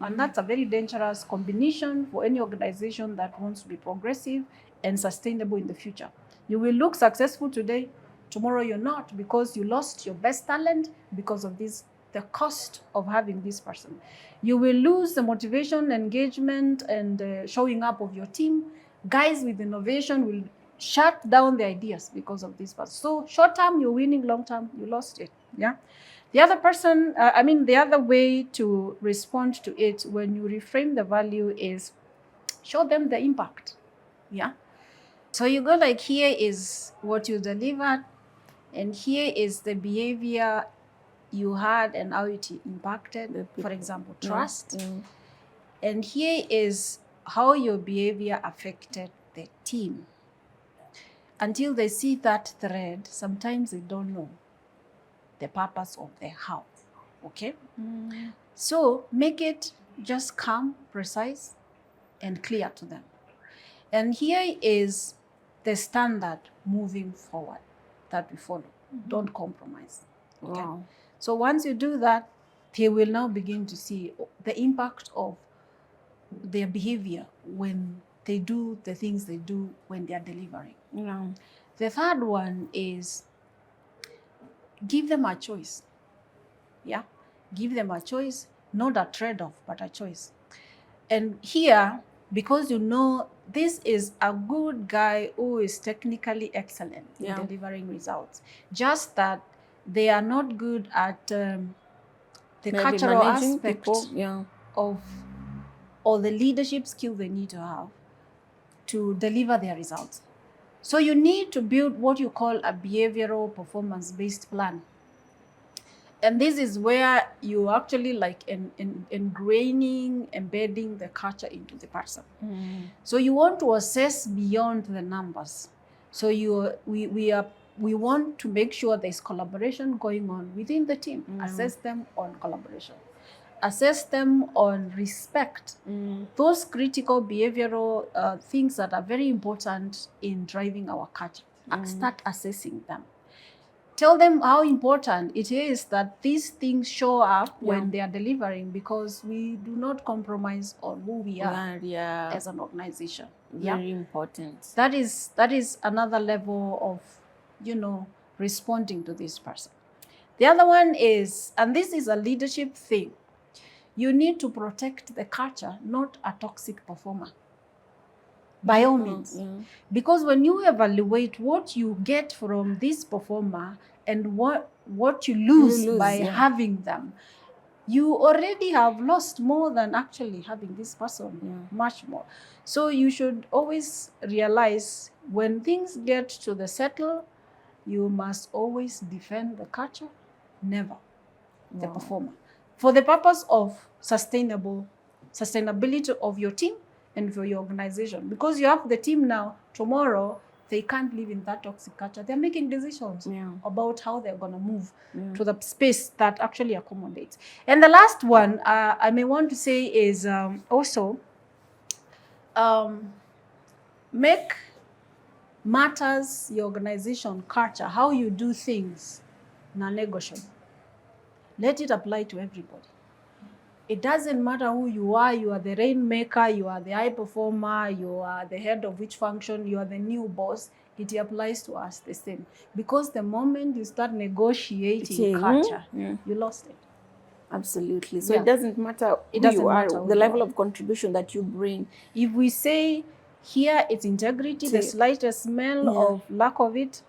And that's a very dangerous combination for any organization that wants to be progressive and sustainable in the future. You will look successful today, tomorrow you're not, because you lost your best talent because of this, the cost of having this person. You will lose the motivation, engagement, and showing up of your team. Guys with innovation will shut down the ideas because of this person. So short term, you're winning, long term, you lost it. Yeah. The other person, the other way to respond to it when you reframe the value is show them the impact. Yeah. So you go like, here is what you delivered, and here is the behavior you had and how it impacted, for example, trust. And here is how your behavior affected the team. Until they see that thread, sometimes they don't know the purpose of the how. Okay? So make it just calm, precise, and clear to them. And here is the standard moving forward that we follow. Don't compromise. Okay? Wow. So once you do that, they will now begin to see the impact of their behavior when they do the things they do when they are delivering. The third one is give them a choice. Yeah, give them a choice, not a trade-off, but a choice. And here, because you know this is a good guy who is technically excellent in delivering results, just that they are not good at the Maybe cultural managing aspect people, of or the leadership skill they need to have to deliver their results. So you need to build what you call a behavioral performance-based plan. And this is where you actually like ingraining, embedding the culture into the person. So you want to assess beyond the numbers. So we want to make sure there's collaboration going on within the team. Assess them on collaboration. Assess them on respect. Those critical behavioral things that are very important in driving our culture. Start assessing them. Tell them how important it is that these things show up when they are delivering, because we do not compromise on who we are as an organization. Very important. That is another level of, responding to this person. The other one is, and this is a leadership thing, you need to protect the culture, not a toxic performer. By all means. Because when you evaluate what you get from this performer and what you lose by having them, you already have lost more than actually having this person, much more. So you should always realize when things get to the settle, you must always defend the culture, never the performer. For the purpose of sustainability of your team and for your organization. Because you have the team now, tomorrow, they can't live in that toxic culture. They're making decisions about how they're going to move to the space that actually accommodates. And the last one I may want to say is also make matters, your organization culture, how you do things, non-negotiable. Let it apply to everybody. It doesn't matter who you are the rainmaker, you are the high performer, you are the head of which function, you are the new boss, it applies to us the same. Because the moment you start negotiating culture, you lost it. Absolutely. So it doesn't matter who you are, the level of contribution that you bring. If we say here it's integrity, the slightest smell of lack of it,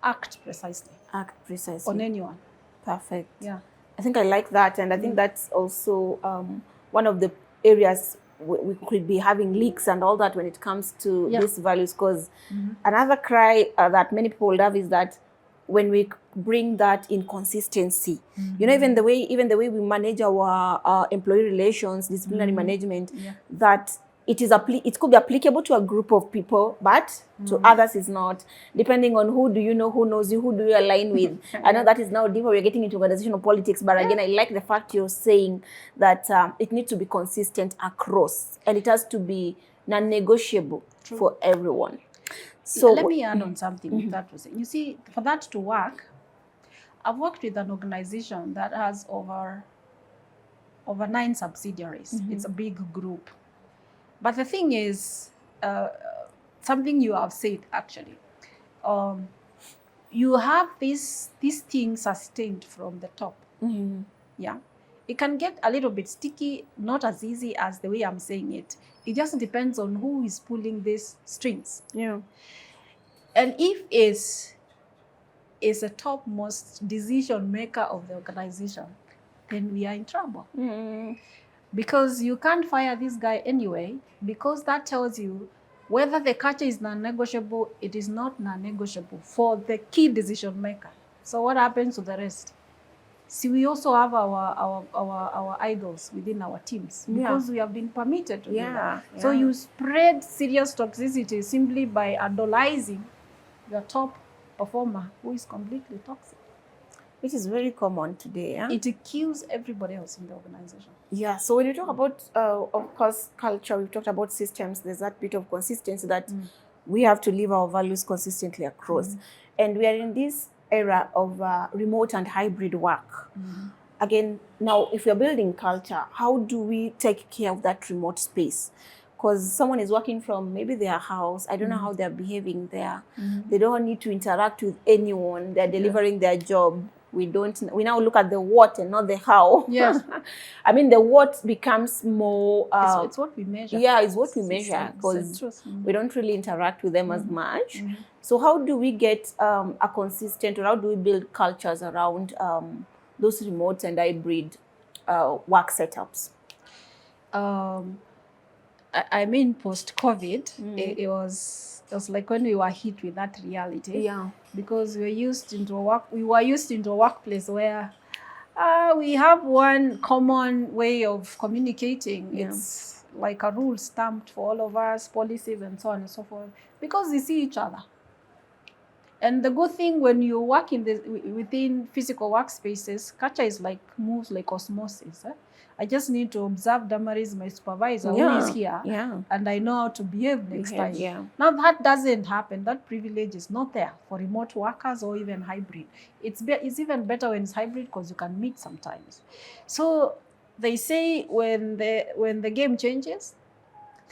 act precisely. Act precisely. On anyone. Perfect. Yeah. I think I like that, and I think that's also one of the areas we could be having leaks and all that when it comes to these values. Because another cry that many people would have is that when we bring that inconsistency, even the way we manage our employee relations, disciplinary management, that it could be applicable to a group of people, but to others is not, depending on who do you know, who knows you, who do you align with. I know that is now deeper, we're getting into organizational politics, but again, I like the fact you're saying that it needs to be consistent across, and it has to be non-negotiable for everyone. So let me add on something with that. You see, for that to work, I've worked with an organization that has over 9 subsidiaries. It's a big group. But the thing is, something you have said actually, you have this thing sustained from the top. Yeah, it can get a little bit sticky, not as easy as the way I'm saying it. It just depends on who is pulling these strings. Yeah, and if is a topmost decision maker of the organization, then we are in trouble. Because you can't fire this guy anyway, because that tells you whether the culture is non-negotiable, it is not non-negotiable for the key decision maker. So what happens to the rest? See, we also have our idols within our teams, because we have been permitted to do that. So you spread serious toxicity simply by idolizing your top performer who is completely toxic. Which is very common today. It kills everybody else in the organization. Yeah, so when you talk about, of course, culture, we've talked about systems, there's that bit of consistency that we have to live our values consistently across. And we are in this era of remote and hybrid work. Again, now, if we're building culture, how do we take care of that remote space? because someone is working from maybe their house. I don't know how they're behaving there. They don't need to interact with anyone. They're delivering their job. We now look at the what and not the how. Yes. I mean, the what becomes more. It's what we measure. Yeah, it's what we measure, because we don't really interact with them as much. So how do we get a consistent, or how do we build cultures around those remote and hybrid work setups? I mean, post-COVID, it was like when we were hit with that reality. Yeah. Because we were used into a workplace where we have one common way of communicating. Yeah. It's like a rule stamped for all of us, policies and so on and so forth, because we see each other. And the good thing when you work within physical workspaces, culture is moves like osmosis. I just need to observe Damaris, my supervisor, who is here, and I know how to behave next time. Yeah. Now that doesn't happen. That privilege is not there for remote workers or even hybrid. It's even better when it's hybrid, because you can meet sometimes. So they say when the game changes,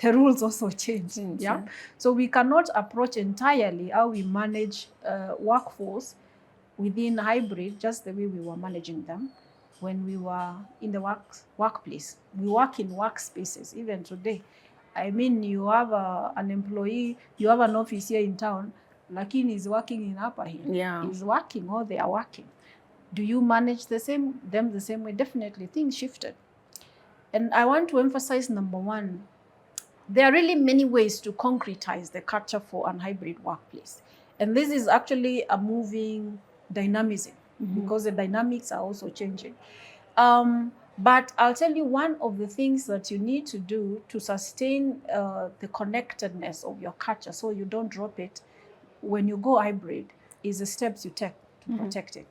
the rules also change. Yeah. So we cannot approach entirely how we manage workforce within hybrid just the way we were managing them when we were in the workplace. We work in workspaces even today. I mean, you have an employee, you have an office here in town, lakini is working in Upper Hill. Yeah. He's working, or they are working. Do you manage them the same way? Definitely, things shifted. And I want to emphasize, number one, there are really many ways to concretize the culture for an hybrid workplace. And this is actually a moving dynamism, because the dynamics are also changing. But I'll tell you, one of the things that you need to do to sustain the connectedness of your culture, so you don't drop it when you go hybrid, is the steps you take to protect it.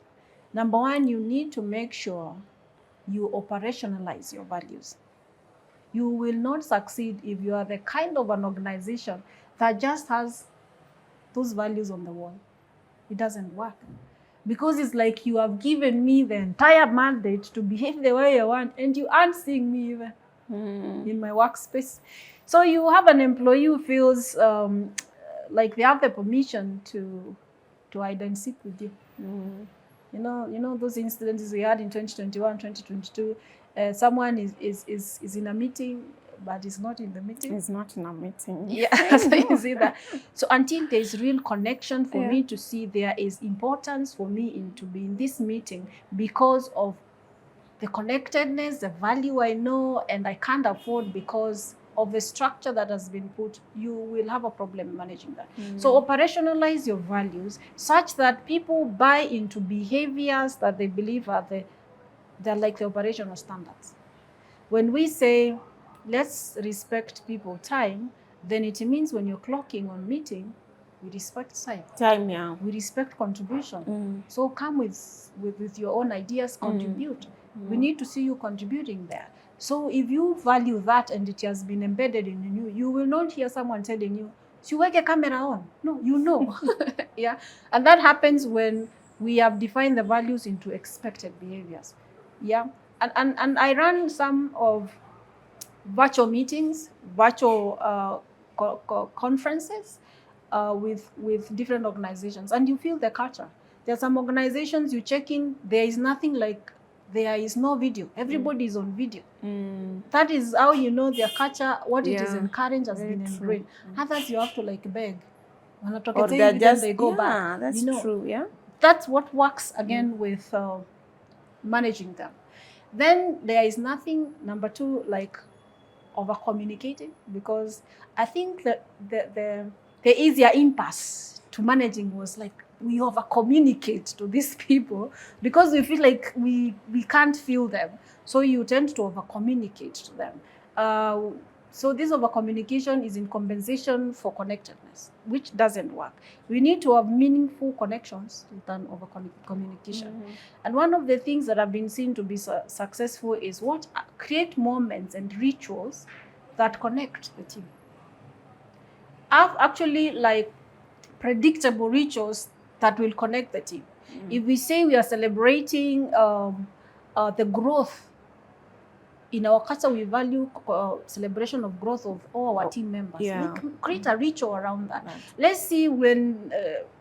Number one, you need to make sure you operationalize your values. You will not succeed if you are the kind of an organization that just has those values on the wall. It doesn't work. Because it's like you have given me the entire mandate to behave the way I want, and you aren't seeing me even in my workspace. So you have an employee who feels like they have the permission to hide and seek with you. You know those incidents we had in 2021, 2022. Someone is in a meeting, but is not in the meeting. It's not in a meeting. Yeah, so you see that. So until there's real connection for me to see there is importance for me to be in this meeting because of the connectedness, the value I know, and I can't afford because of the structure that has been put, you will have a problem managing that. So operationalize your values such that people buy into behaviors that they believe they're like the operational standards. When we say, let's respect people's time, then it means when you're clocking on meeting, we respect time. Yeah. We respect contribution. So come with your own ideas, contribute. We need to see you contributing there. So if you value that and it has been embedded in you, you will not hear someone telling you, "Siweke camera on." No, you know. Yeah. And that happens when we have defined the values into expected behaviors. Yeah. And I run some of virtual meetings, virtual conferences with different organizations, and you feel the culture. There are some organizations you check in, there is nothing like, there is no video. Everybody is on video. That is how you know their culture, what it is encouraged has been ingrained. Others you have to beg. Or they're just, they go back. That's true, yeah. That's what works again with managing them. Then there is nothing, number two, like over communicating, because I think that the easier impasse to managing was like we over communicate to these people because we feel like we can't feel them, so you tend to over communicate to them. So this over communication is in compensation for connectedness, which doesn't work. We need to have meaningful connections than over communication. And one of the things that have been seen to be successful is create moments and rituals that connect the team. Have actually like predictable rituals that will connect the team. If we say we are celebrating the growth in our culture, we value celebration of growth of all our team members. Yeah. We create a ritual around that. Right. Let's see, when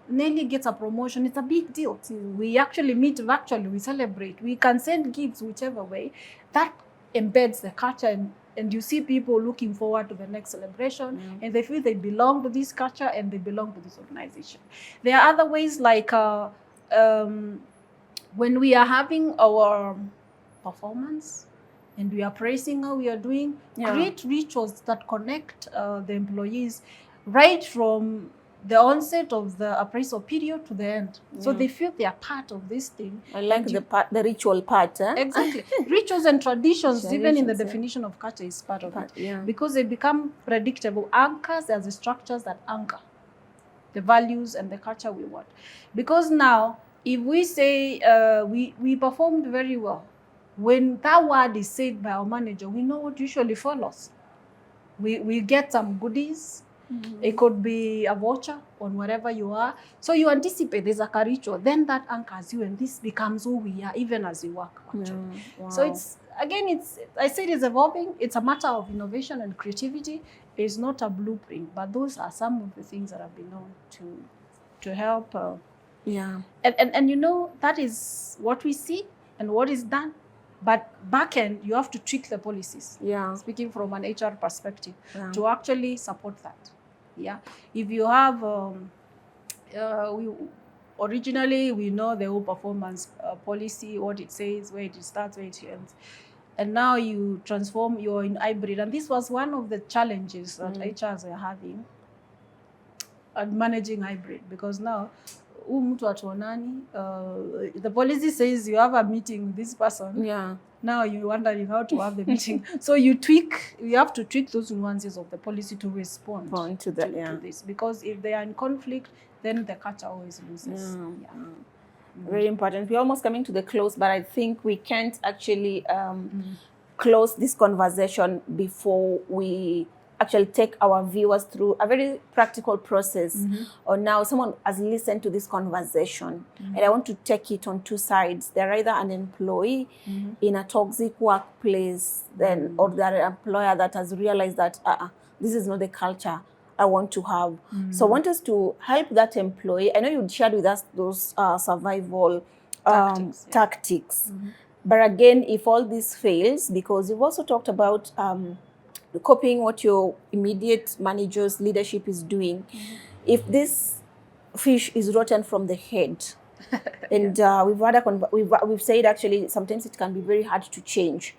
Nelly gets a promotion, it's a big deal. We actually meet virtually, we celebrate, we can send gifts whichever way. That embeds the culture, and you see people looking forward to the next celebration, and they feel they belong to this culture and they belong to this organization. There are other ways, like when we are having our performance and we are praising how we are doing, create rituals that connect the employees right from the onset of the appraisal period to the end. So they feel they are part of this thing. I like the ritual part. Exactly. Rituals and traditions, even in the definition of culture, is part of it. Yeah. Because they become predictable anchors as the structures that anchor the values and the culture we want. Because now, if we say we performed very well, when that word is said by our manager, we know what usually follows. We get some goodies. It could be a voucher on wherever you are. So you anticipate there's a ritual, then that anchors you, and this becomes who we are, even as we work. Wow. So it's, again, I said it's evolving. It's a matter of innovation and creativity. It's not a blueprint, but those are some of the things that have been known to help. And you know, that is what we see and what is done. But back end, you have to tweak the policies. Speaking from an HR perspective, to actually support that. If you have, originally we know the whole performance policy, what it says, where it starts, where it ends. And now you transform, you're in hybrid. And this was one of the challenges that HRs are having at managing hybrid, because now, the policy says you have a meeting with this person. Now you're wondering how to have the meeting. So you have to tweak those nuances of the policy to respond to this. Because if they are in conflict, then the culture always loses. Very important. We're almost coming to the close, but I think we can't actually close this conversation before we actually take our viewers through a very practical process. Or now someone has listened to this conversation, and I want to take it on two sides. They're either an employee in a toxic workplace, or they're an employer that has realized that this is not the culture I want to have. So I want us to help that employee. I know you shared with us those survival tactics. But again, if all this fails, because you've also talked about copying what your immediate manager's leadership is doing. If this fish is rotten from the head, and we've said actually sometimes it can be very hard to change.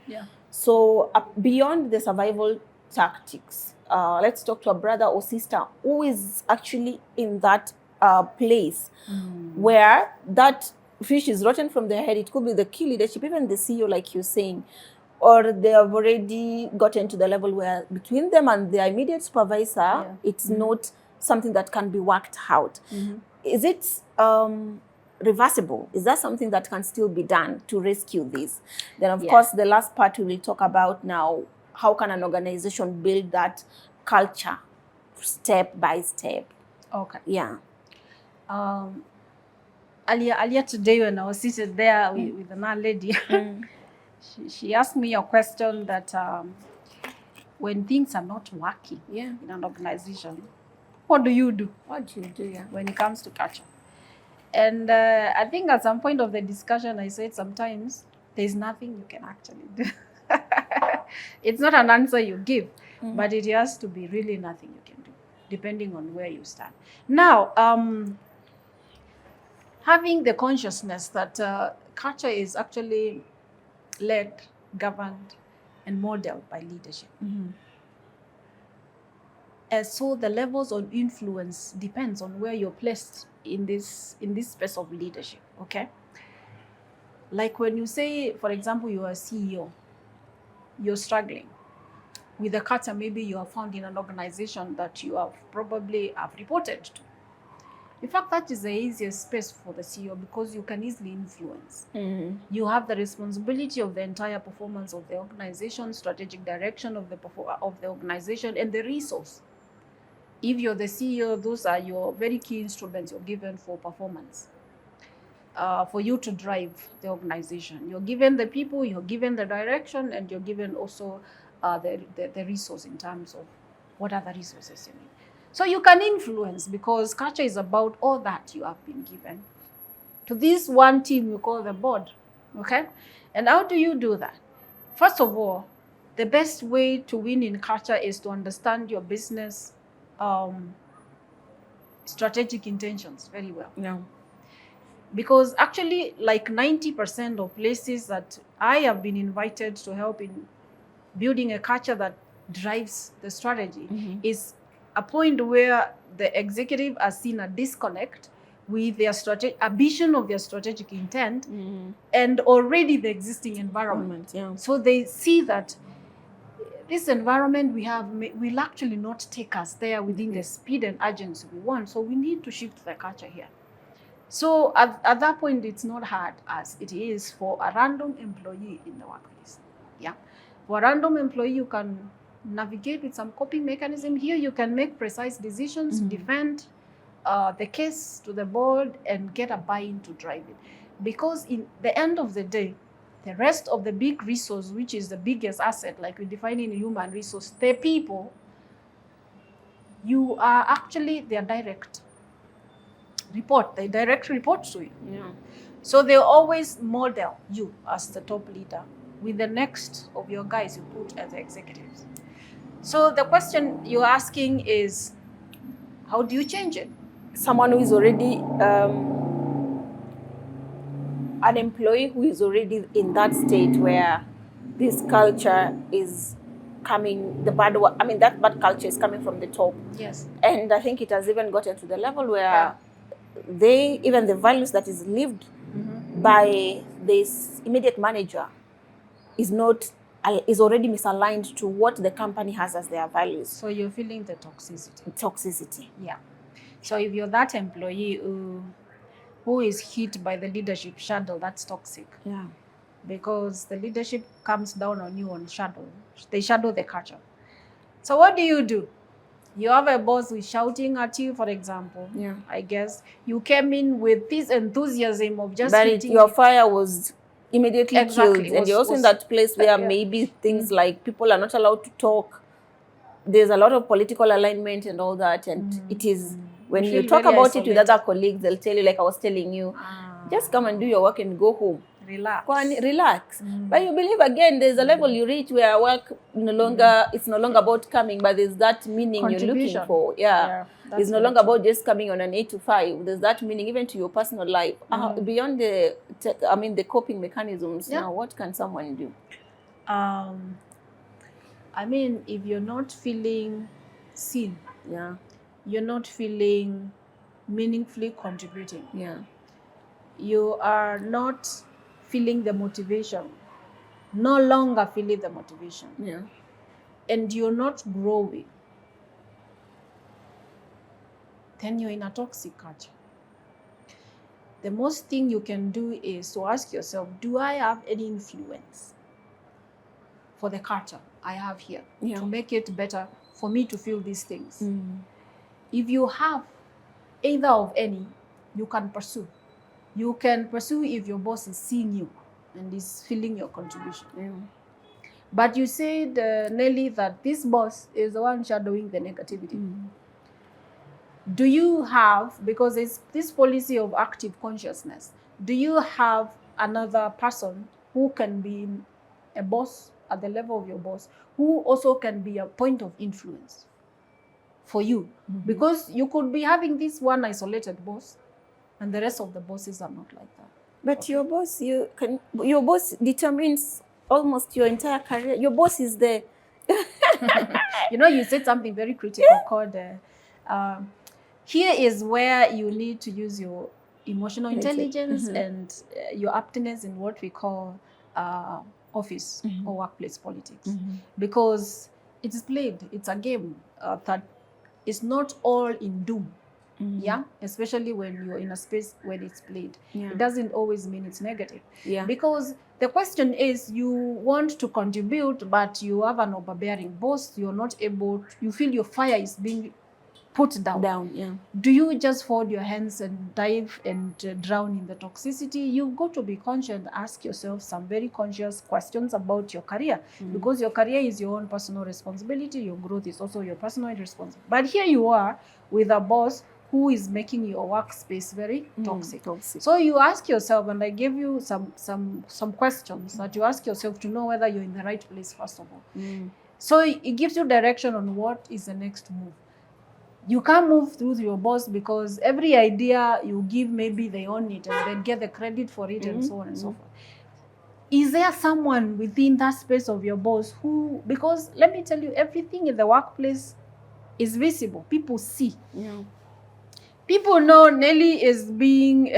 So beyond the survival tactics, let's talk to a brother or sister who is actually in that place where that fish is rotten from their head. It could be the key leadership, even the CEO, like you're saying, or they have already gotten to the level where between them and their immediate supervisor, it's not something that can be worked out. Is it reversible? Is that something that can still be done to rescue this? Then, of course, the last part we will talk about now, how can an organization build that culture step by step? Earlier today, when I was seated there with another lady, she asked me a question that when things are not working in an organization, what do you do? When it comes to culture? And I think at some point of the discussion, I said sometimes there's nothing you can actually do. It's not an answer you give, but it has to be really nothing you can do, depending on where you stand. Now, having the consciousness that culture is actually led, governed, and modeled by leadership. And so the levels of influence depends on where you're placed in this space of leadership, okay? Like when you say, for example, you're a CEO, you're struggling with the culture, maybe you are found in an organization that you have probably reported to. In fact, that is the easiest space for the CEO, because you can easily influence. You have the responsibility of the entire performance of the organization, strategic direction of the organization, and the resource. If you're the CEO, those are your very key instruments you're given for performance. for you to drive the organization. You're given the people, you're given the direction, and you're given also the resource in terms of what are the resources you need. So you can influence, because culture is about all that you have been given to this one team you call the board. Okay? And how do you do that? First of all, the best way to win in culture is to understand your business strategic intentions very well. Yeah. Because actually, like 90% of places that I have been invited to help in building a culture that drives the strategy is a point where the executive has seen a disconnect with their a vision of their strategic intent and already the existing environment. Yeah. So they see that this environment we have will actually not take us there within the speed and urgency we want. So we need to shift the culture here. So at that point, it's not hard as it is for a random employee in the workplace. Yeah. For a random employee, you can navigate with some coping mechanism. Here, you can make precise decisions, defend the case to the board, and get a buy-in to drive it. Because in the end of the day, the rest of the big resource, which is the biggest asset, like we define in human resource, the people, you are actually their direct report. They direct report to you. Yeah. So they always model you as the top leader with the next of your guys you put as the executives. So the question you're asking is, how do you change it? Someone who is already an employee who is already in that state where this culture is coming, that bad culture is coming from the top. Yes. And I think it has even gotten to the level where even the values that is lived by this immediate manager is already misaligned to what the company has as their values. So you're feeling the toxicity. Toxicity. Yeah. So if you're that employee who is hit by the leadership shadow, that's toxic. Yeah. Because the leadership comes down on you on shadow. They shadow the culture. So what do? You have a boss who is shouting at you, for example. Yeah. I guess you came in with this enthusiasm of just but your fire was immediately killed. And you're also in that place where maybe things like people are not allowed to talk. There's a lot of political alignment and all that. And it is, when you talk about it with other colleagues, they'll tell you, like I was telling you, just come and do your work and go home. Relax. Go and relax. But you believe, again, there's a level you reach where work it's no longer about coming, but there's that meaning you're looking for. Yeah. It's no longer about just coming on an 8 to 5. There's that meaning even to your personal life. Beyond the coping mechanisms, now what can someone do? If you're not feeling seen, you're not feeling meaningfully contributing, you are not feeling the motivation, no longer feeling the motivation, and you're not growing, then you're in a toxic culture. The most thing you can do is to ask yourself, do I have any influence for the culture I have here to make it better for me to feel these things? If you have either of any, you can pursue. You can pursue if your boss is seeing you and is feeling your contribution. But you said, Nelly, that this boss is the one shadowing the negativity. Do you have, because it's this policy of active consciousness, do you have another person who can be a boss at the level of your boss, who also can be a point of influence for you? Because you could be having this one isolated boss, and the rest of the bosses are not like that. But your boss determines almost your entire career. Your boss is the you said something very critical called here is where you need to use your emotional intelligence and your aptness in what we call office or workplace politics. Because it is played, it's a game that is not all in doom. Especially when you're in a space when it's played. It doesn't always mean it's negative. Because the question is, you want to contribute, but you have an overbearing boss. You're not able. You feel your fire is being put down. Yeah. Do you just fold your hands and dive and drown in the toxicity? You've got to be conscious and ask yourself some very conscious questions about your career, because your career is your own personal responsibility. Your growth is also your personal responsibility. But here you are with a boss who is making your workspace very toxic. So you ask yourself, and I gave you some questions that you ask yourself to know whether you're in the right place first of all. So it gives you direction on what is the next move. You can't move through your boss, because every idea you give, maybe they own it and then get the credit for it, and so on and so forth. Is there someone within that space of your boss who, because let me tell you, everything in the workplace is visible. People see. People know Nelly is being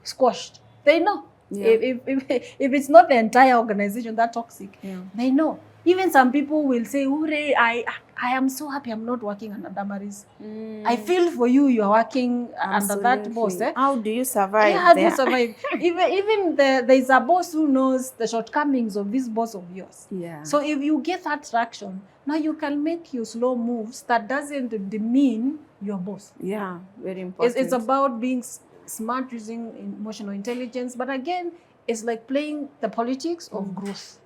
squashed. They know. If it's not the entire organization that toxic, they know. Even some people will say, "Ure, I am so happy I'm not working under Damaris. I feel for you. You are working under that boss." How do you survive? How do you survive? Even there's a boss who knows the shortcomings of this boss of yours. So if you get that traction, now you can make your slow moves that doesn't demean your boss. Very important. It's about being smart, using emotional intelligence, but again, it's like playing the politics of growth.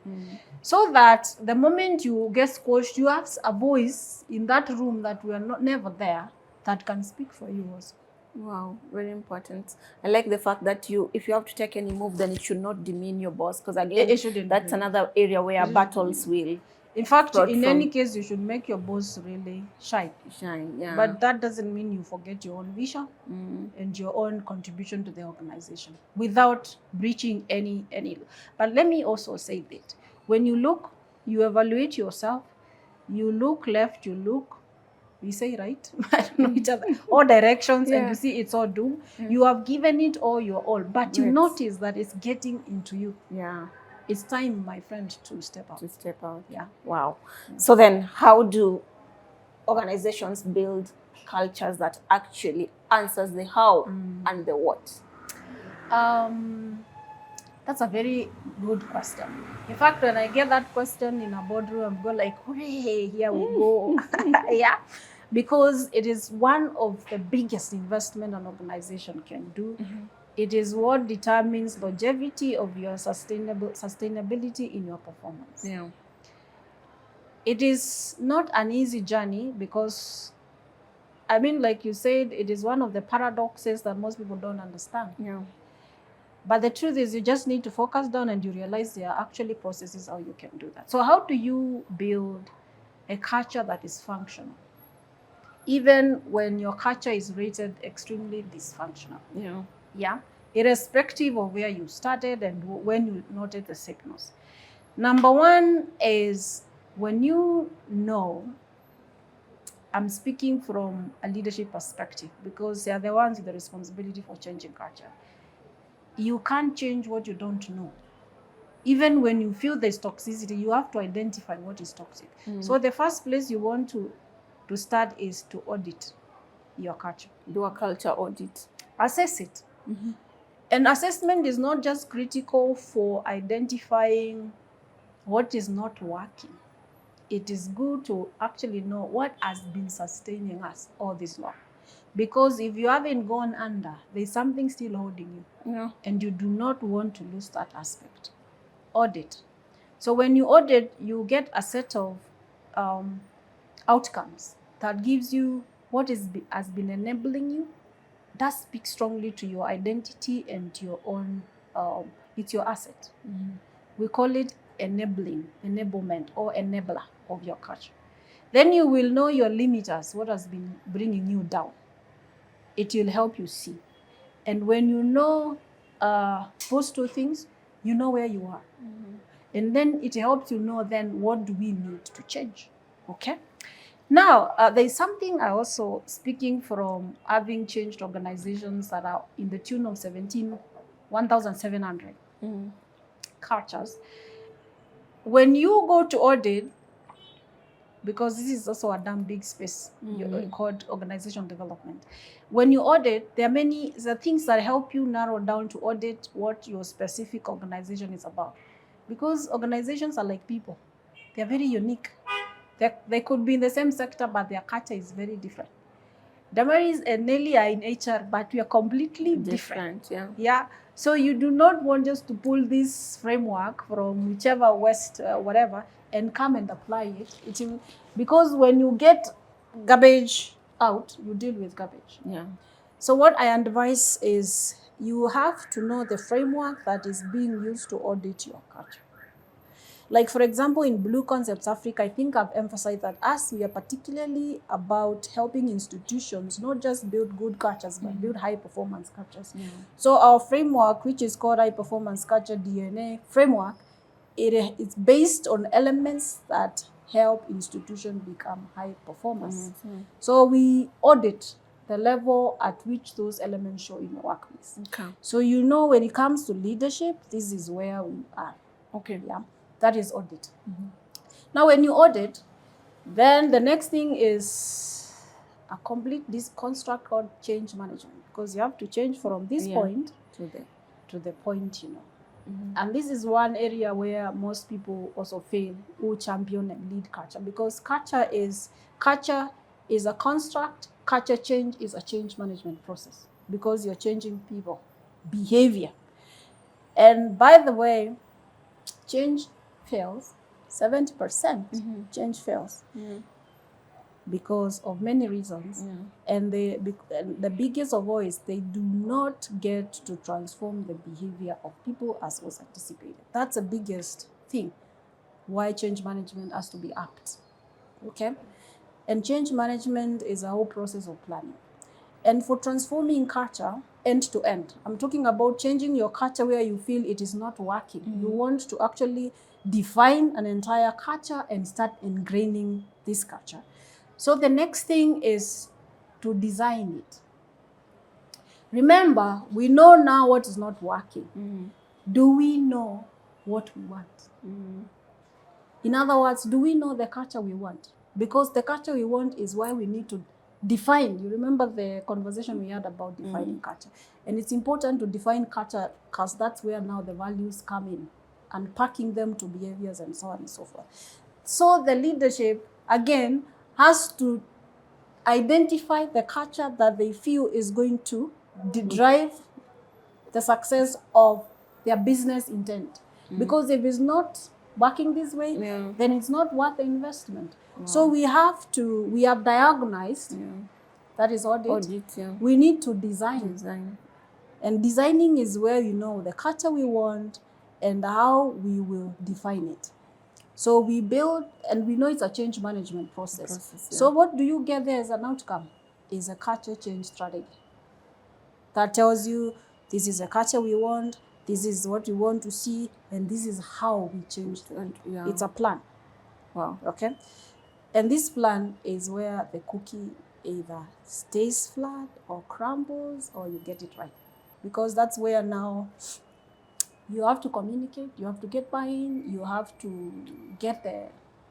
So that the moment you get squashed, you have a voice in that room that we are never there that can speak for you also. Wow, very important. I like the fact that if you have to take any move, then it should not demean your boss, because again, that's another area where battles will. In fact, in any case, you should make your boss really shine. But that doesn't mean you forget your own vision and your own contribution to the organization without breaching any. But let me also say that when you look, you evaluate yourself, you look left, you look, we say right, I don't know each other, all directions, and you see it's all doom. You have given it all your all, but you notice that it's getting into you. It's time, my friend, to step out. Wow. So then, how do organizations build cultures that actually answers the how and the what? That's a very good question. In fact, when I get that question in a boardroom, I'm going like, hey, here we go. Because it is one of the biggest investment an organization can do. It is what determines longevity of your sustainability in your performance. It is not an easy journey, because, I mean, like you said, it is one of the paradoxes that most people don't understand. But the truth is, you just need to focus down and you realize there are actually processes how you can do that. So how do you build a culture that is functional, even when your culture is rated extremely dysfunctional? Irrespective of where you started and when you noted the signals. Number one is, when you know, I'm speaking from a leadership perspective, because they are the ones with the responsibility for changing culture. You can't change what you don't know. Even when you feel there's toxicity, you have to identify what is toxic. So the first place you want to start is to audit your culture. Do a culture audit. Assess it. And assessment is not just critical for identifying what is not working. It is good to actually know what has been sustaining us all this long. Because if you haven't gone under, there's something still holding you. And you do not want to lose that aspect. Audit. So when you audit, you get a set of outcomes that gives you what has been enabling you. That speaks strongly to your identity and your own, it's your asset. We call it enablement or enabler of your culture. Then you will know your limiters, what has been bringing you down. It will help you see. And when you know those two things, you know where you are. And then it helps you know then what do we need to change. Okay? Now, there's something I also, speaking from having changed organizations that are in the tune of 1,700 cultures. When you go to audit, because this is also a damn big space called organizational development. When you audit, there are things that help you narrow down to audit what your specific organization is about. Because organizations are like people. They're very unique. They could be in the same sector, but their culture is very different. Damaris and Nelly are in HR, but we are completely different. Yeah. Yeah. So you do not want just to pull this framework from whichever West, whatever, and come and apply it. Because when you get garbage out, you deal with garbage. Yeah. So what I advise is you have to know the framework that is being used to audit your culture. Like, for example, in Blue Concepts Africa, I think I've emphasized that us, we are particularly about helping institutions not just build good cultures, but build high performance cultures. Yeah. So our framework, which is called High Performance Culture DNA framework, it's based on elements that help institutions become high performers. So we audit the level at which those elements show in the workplace. Okay. So you know, when it comes to leadership, this is where we are. Okay. Yeah. That is audit. Now, when you audit, then the next thing is a complete this construct called change management, because you have to change from this point to the point, you know. And this is one area where most people also fail who champion and lead culture, because culture is a construct. Culture change is a change management process, because you're changing people behavior. And by the way, change fails. 70% change fails because of many reasons. And the biggest of all is they do not get to transform the behavior of people as was anticipated. That's the biggest thing why change management has to be apt. Okay? And change management is a whole process of planning. And for transforming culture end to end, I'm talking about changing your culture where you feel it is not working. You want to actually define an entire culture and start ingraining this culture. So the next thing is to design it. Remember, we know now what is not working. Do we know what we want? In other words, do we know the culture we want? Because the culture we want is why we need to define. You remember the conversation we had about defining culture. And it's important to define culture because that's where now the values come in, unpacking them to behaviors and so on and so forth. So the leadership, again, has to identify the culture that they feel is going to drive the success of their business intent. Because if it's not working this way, then it's not worth the investment. So we have diagnosed, that is audit. We need to design. And designing is where you know the culture we want and how we will define it. So we build, and we know it's a change management process. So what do you get there as an outcome? Is a culture change strategy that tells you this is a culture we want, this is what we want to see, and this is how we change it. It's a plan. Wow. Okay? And this plan is where the cookie either stays flat or crumbles or you get it right. Because that's where now you have to communicate, you have to get buy-in, you have to get there.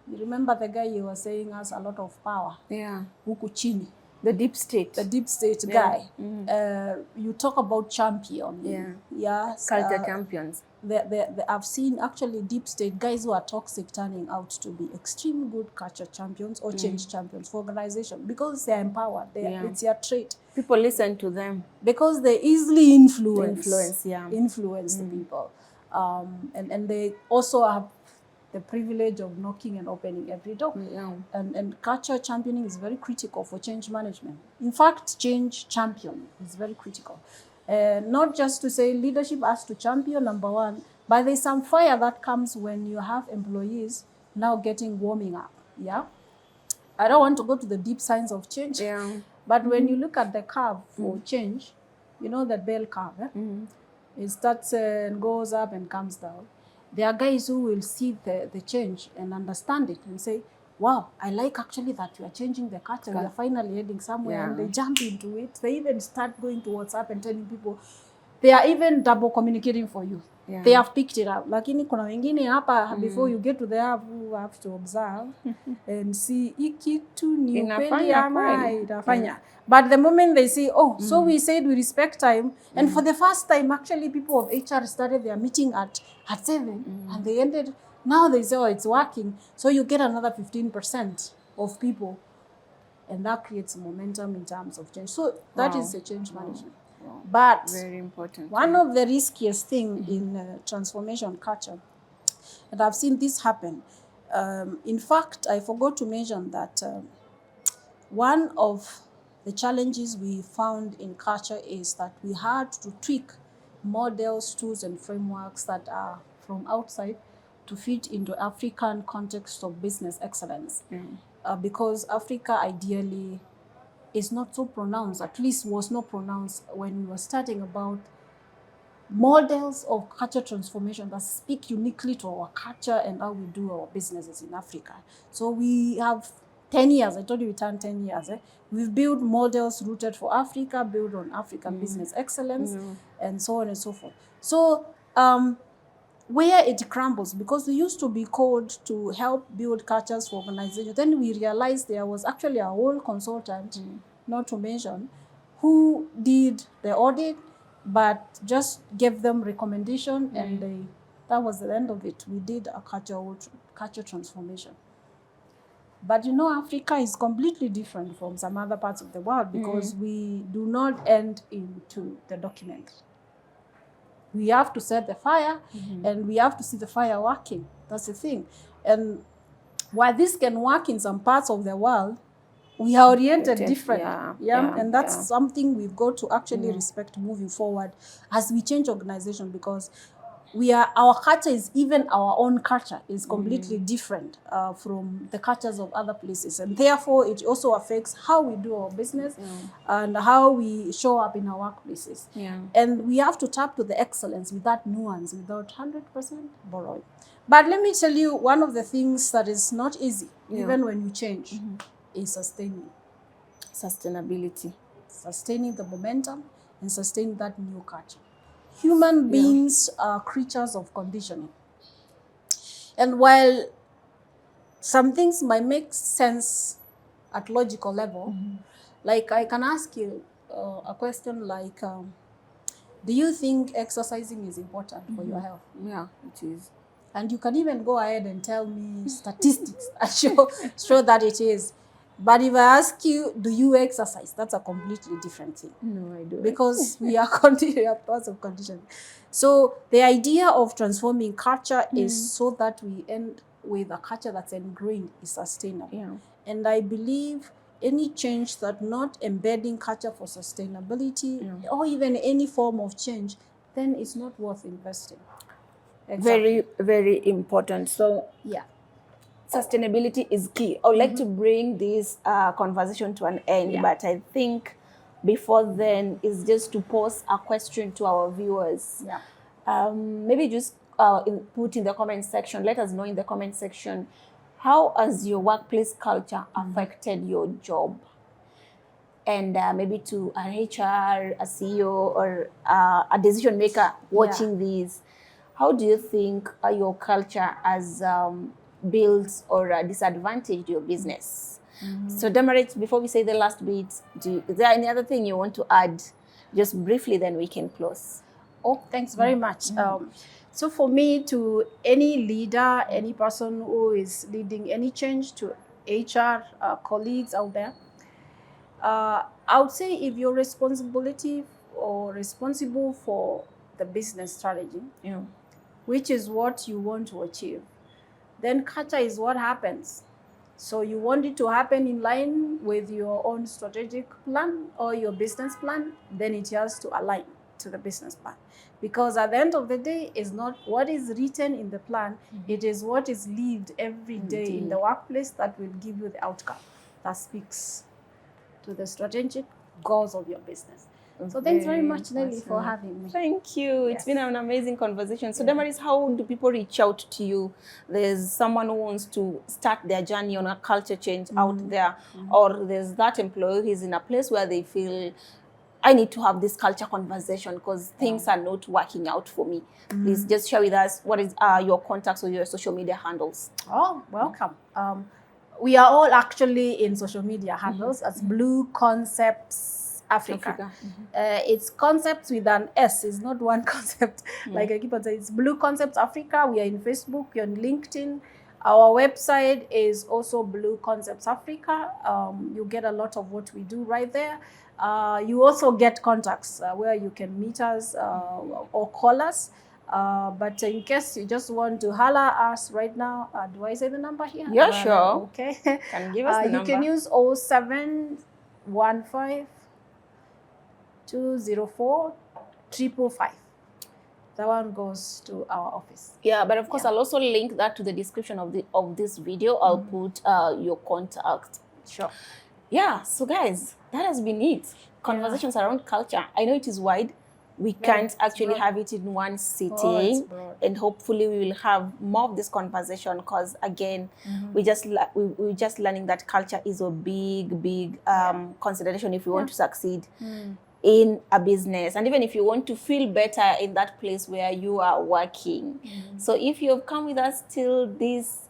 You remember the guy you were saying has a lot of power. Yeah. Huku chini. The deep state. The deep state guy. You talk about champion. Culture champions. I've seen actually deep state guys who are toxic turning out to be extreme good culture champions or change champions for organization because they're empowered. It's their trait. People listen to them. Because they easily influence the people. And they also have the privilege of knocking and opening every door. And culture championing is very critical for change management. In fact, change champion is very critical. Not just to say leadership has to champion, number one, but there's some fire that comes when you have employees now warming up. Yeah. I don't want to go to the deep science of change. But when you look at the curve for change, you know the bell curve. It starts and goes up and comes down. There are guys who will see the change and understand it and say, wow, I like actually that you are changing the culture. We are finally heading somewhere. And they jump into it. They even start going to WhatsApp and telling people. They are even double communicating for you. They have picked it up. Lakini kuna wengine hapa, before you get to the app, you have to observe and see ikitu ni ukweli ama itafanya. But the moment they say, so we said we respect time. And for the first time, actually, people of HR started their meeting at 7 and they ended. Now they say, it's working. So you get another 15% of people and that creates momentum in terms of change. So that is the change management. Wow. But Very important. one of the riskiest thing in transformation culture, and I've seen this happen. In fact, I forgot to mention that one of the challenges we found in culture is that we had to tweak models, tools, and frameworks that are from outside to fit into African context of business excellence. Because Africa ideally is not so pronounced, at least was not pronounced when we were studying about models of culture transformation that speak uniquely to our culture and how we do our businesses in Africa. So we have 10 years, I told you we turned 10 years. We've built models rooted for Africa, built on African business excellence, and so on and so forth. So where it crumbles, because we used to be called to help build cultures for organizations, then we realized there was actually a whole consultant, not to mention, who did the audit, but just gave them recommendation, and that was the end of it. We did a culture transformation. But you know, Africa is completely different from some other parts of the world because we do not end into the document. We have to set the fire and we have to see the fire working. That's the thing. And while this can work in some parts of the world, we are oriented different. And that's something we've got to actually respect moving forward as we change organization, because our culture is, even our own culture is completely different from the cultures of other places, and therefore it also affects how we do our business and how we show up in our workplaces. And we have to tap to the excellence with that nuance, without 100% borrowing. But let me tell you, one of the things that is not easy, even when you change, is Sustainability. Sustaining the momentum and sustaining that new culture. Human beings are creatures of conditioning. And while some things might make sense at logical level, like I can ask you a question like, do you think exercising is important for your health? Yeah, it is. And you can even go ahead and tell me statistics that show that it is. But if I ask you, do you exercise? That's a completely different thing. No, I don't. Because we are parts of conditioning. So the idea of transforming culture is so that we end with a culture that's ingrained, is sustainable. And I believe any change that not embedding culture for sustainability or even any form of change, then it's not worth investing. Very, very important. So sustainability is key. I would like to bring this conversation to an end, but I think before then is just to pose a question to our viewers. Maybe just put in the comment section, let us know in the comment section, how has your workplace culture affected your job? And maybe to an HR, a CEO, or a decision maker watching these, how do you think your culture has built or disadvantaged your business? So Damarit, before we say the last bit, is there any other thing you want to add? Just briefly, then we can close. Oh, thanks very much. So for me, to any leader, any person who is leading any change, to HR colleagues out there, I would say, if you're responsible for the business strategy, which is what you want to achieve, then culture is what happens. So you want it to happen in line with your own strategic plan or your business plan, then it has to align to the business plan. Because at the end of the day, it's not what is written in the plan, it is what is lived every day in the workplace that will give you the outcome that speaks to the strategic goals of your business. So thanks very much, Nelly, for having me. Thank you. It's been an amazing conversation. So Damaris, how do people reach out to you? There's someone who wants to start their journey on a culture change out there, or there's that employee who's in a place where they feel, I need to have this culture conversation because things are not working out for me. Please just share with us what is your contacts or your social media handles. Oh, welcome. We are all actually in social media handles as Blue Concepts Africa. It's concepts with an S. It's not one concept. Like I keep on saying, it's Blue Concepts Africa. We are in Facebook, we're on LinkedIn, Our website is also Blue Concepts Africa. You get a lot of what we do right there. You also get contacts where you can meet us or call us. But in case you just want to holler us right now, do I say the number here? Yeah, sure. Okay. Can give us the you number. can use 0715 204 555. That one goes to our office. Yeah, but of course, I'll also link that to the description of this video. I'll put your contact. Sure. Yeah, so guys, that has been it. Conversations around culture. I know it is wide. We can't actually have it in one sitting, and hopefully we will have more of this conversation, because again, we're just learning that culture is a big consideration if we want to succeed in a business, and even if you want to feel better in that place where you are working. So if you have come with us till this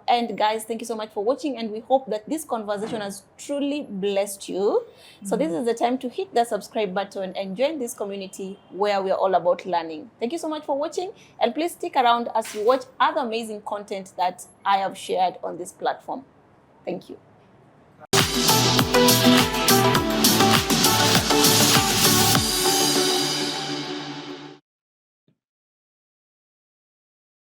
end, guys, thank you so much for watching, and we hope that this conversation has truly blessed you. So this is the time to hit the subscribe button and join this community where we are all about learning. Thank you so much for watching, and please stick around as you watch other amazing content that I have shared on this platform. Thank you.